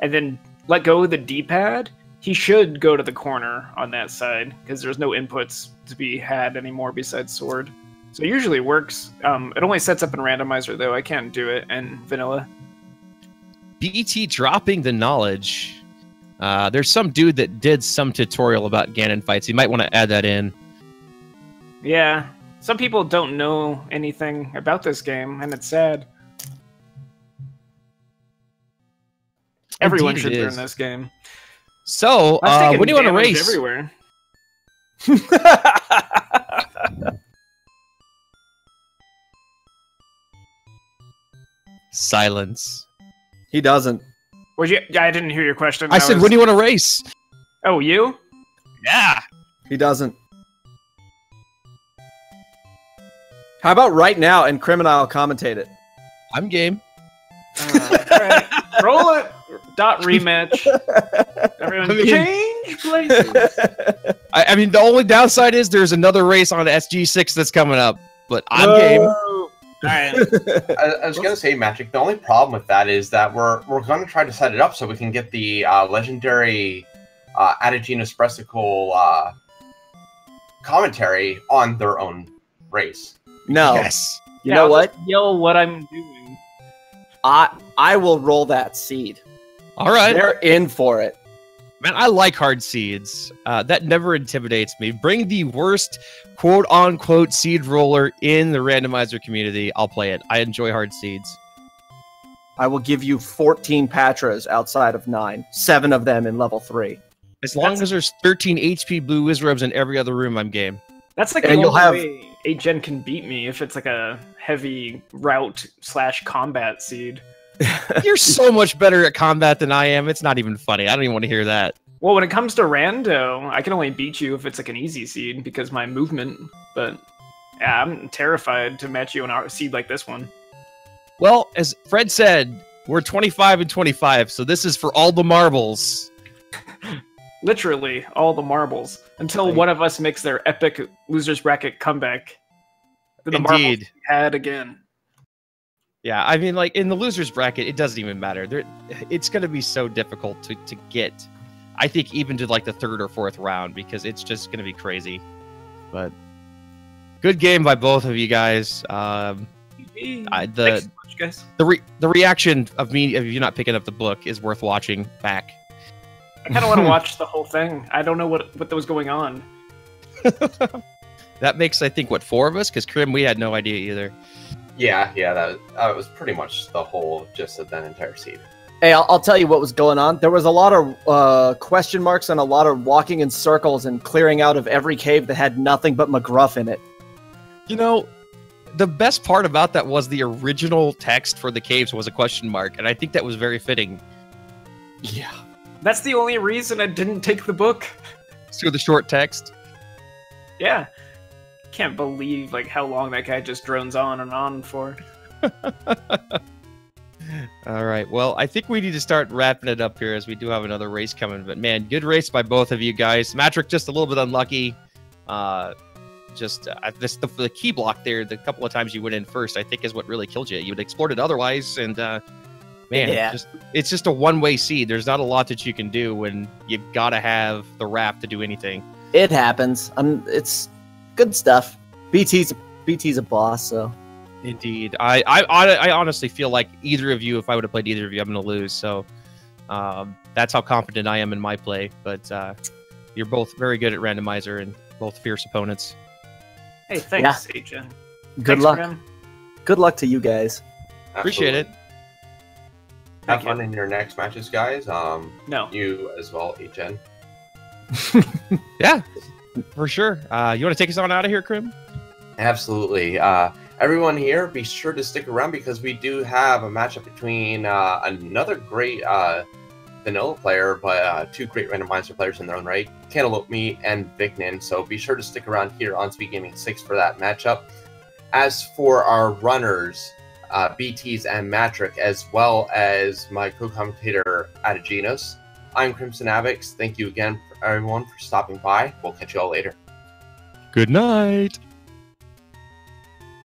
and then let go of the D-pad, he should go to the corner on that side, because there's no inputs to be had anymore besides sword. So it usually works. It only sets up in randomizer though, I can't do it in vanilla. BT dropping the knowledge. There's some dude that did some tutorial about Ganon fights. You might want to add that in. Yeah, some people don't know anything about this game, and it's sad. Everyone Indeed should it learn is. this game. So, I was taking when do you want to damage race? everywhere. Silence. He doesn't. I didn't hear your question. I said, when do you want to race? Oh, you? Yeah. He doesn't. How about right now and Criminal commentate it? I'm game. Alright. Roll it. Dot rematch. Everyone I mean- change places. I mean, the only downside is there's another race on SG6 that's coming up, but I'm game. Alright. I was gonna say, Magic. The only problem with that is that we're gonna try to set it up so we can get the legendary Adagenus breastickle commentary on their own race. No. Yes. You know I'll what? just yell what I'm doing. I will roll that seed. All right. They're in for it. Man, I like hard seeds. That never intimidates me. Bring the worst quote-unquote seed roller in the randomizer community. I'll play it. I enjoy hard seeds. I will give you 14 Patras outside of 9. 7 of them in level 3. As long as there's 13 HP blue Wizrobes in every other room, I'm game. That's like And the you'll only have- way 8gen can beat me if it's like a heavy route / combat seed. You're so much better at combat than I am. It's not even funny. I don't even want to hear that. Well, when it comes to rando, I can only beat you if it's like an easy seed because my movement. But yeah, I'm terrified to match you on a seed like this one. Well, as Fred said, we're 25 and 25, so this is for all the marbles. Literally, all the marbles. Until one of us makes their epic losers bracket comeback. Then the marbles Indeed. be had again. Yeah, I mean, like in the losers bracket, it doesn't even matter. It's going to be so difficult to get. I think even to like the third or fourth round because it's just going to be crazy. But good game by both of you guys. Thanks so much, guys. The reaction of you not picking up the book is worth watching back. I kind of want to watch the whole thing. I don't know what was going on. That makes, I think, what, 4 of us? Because Krim, we had no idea either. Yeah, that was pretty much the whole gist of that entire seed. Hey, I'll tell you what was going on. There was a lot of question marks and a lot of walking in circles and clearing out of every cave that had nothing but McGruff in it. You know, the best part about that was the original text for the caves was a question mark, and I think that was very fitting. Yeah. That's the only reason I didn't take the book. So the short text. Yeah. Can't believe like how long that guy just drones on and on for. All right. Well, I think we need to start wrapping it up here as we do have another race coming. But man, good race by both of you guys. Matrick just a little bit unlucky. The key block there, the couple of times you went in first, I think is what really killed you. You would explored it otherwise, and man, Yeah. it's just a one-way seed. There's not a lot that you can do when you've got to have the wrap to do anything. It happens. It's good stuff. BT's a boss, so. Indeed. I honestly feel like either of you, if I would have played either of you, I'm going to lose. So that's how confident I am in my play. But you're both very good at Randomizer and both fierce opponents. Hey, thanks, Agent. Good luck. Good luck to you guys. Appreciate it. Have fun in your next matches, guys. No. You as well, Agent. Yeah, for sure. You want to take us on out of here, Krim? Absolutely. Everyone here, be sure to stick around because we do have a matchup between another great vanilla player, but 2 great randomizer players in their own right, Cantaloupe Me and Vicnin. So be sure to stick around here on Speed Gaming 6 for that matchup. As for our runners, BTs and Matrick, as well as my co-commentator Adaginos, I'm Crimson Avix. Thank you again, everyone, for stopping by. We'll catch you all later. Good night.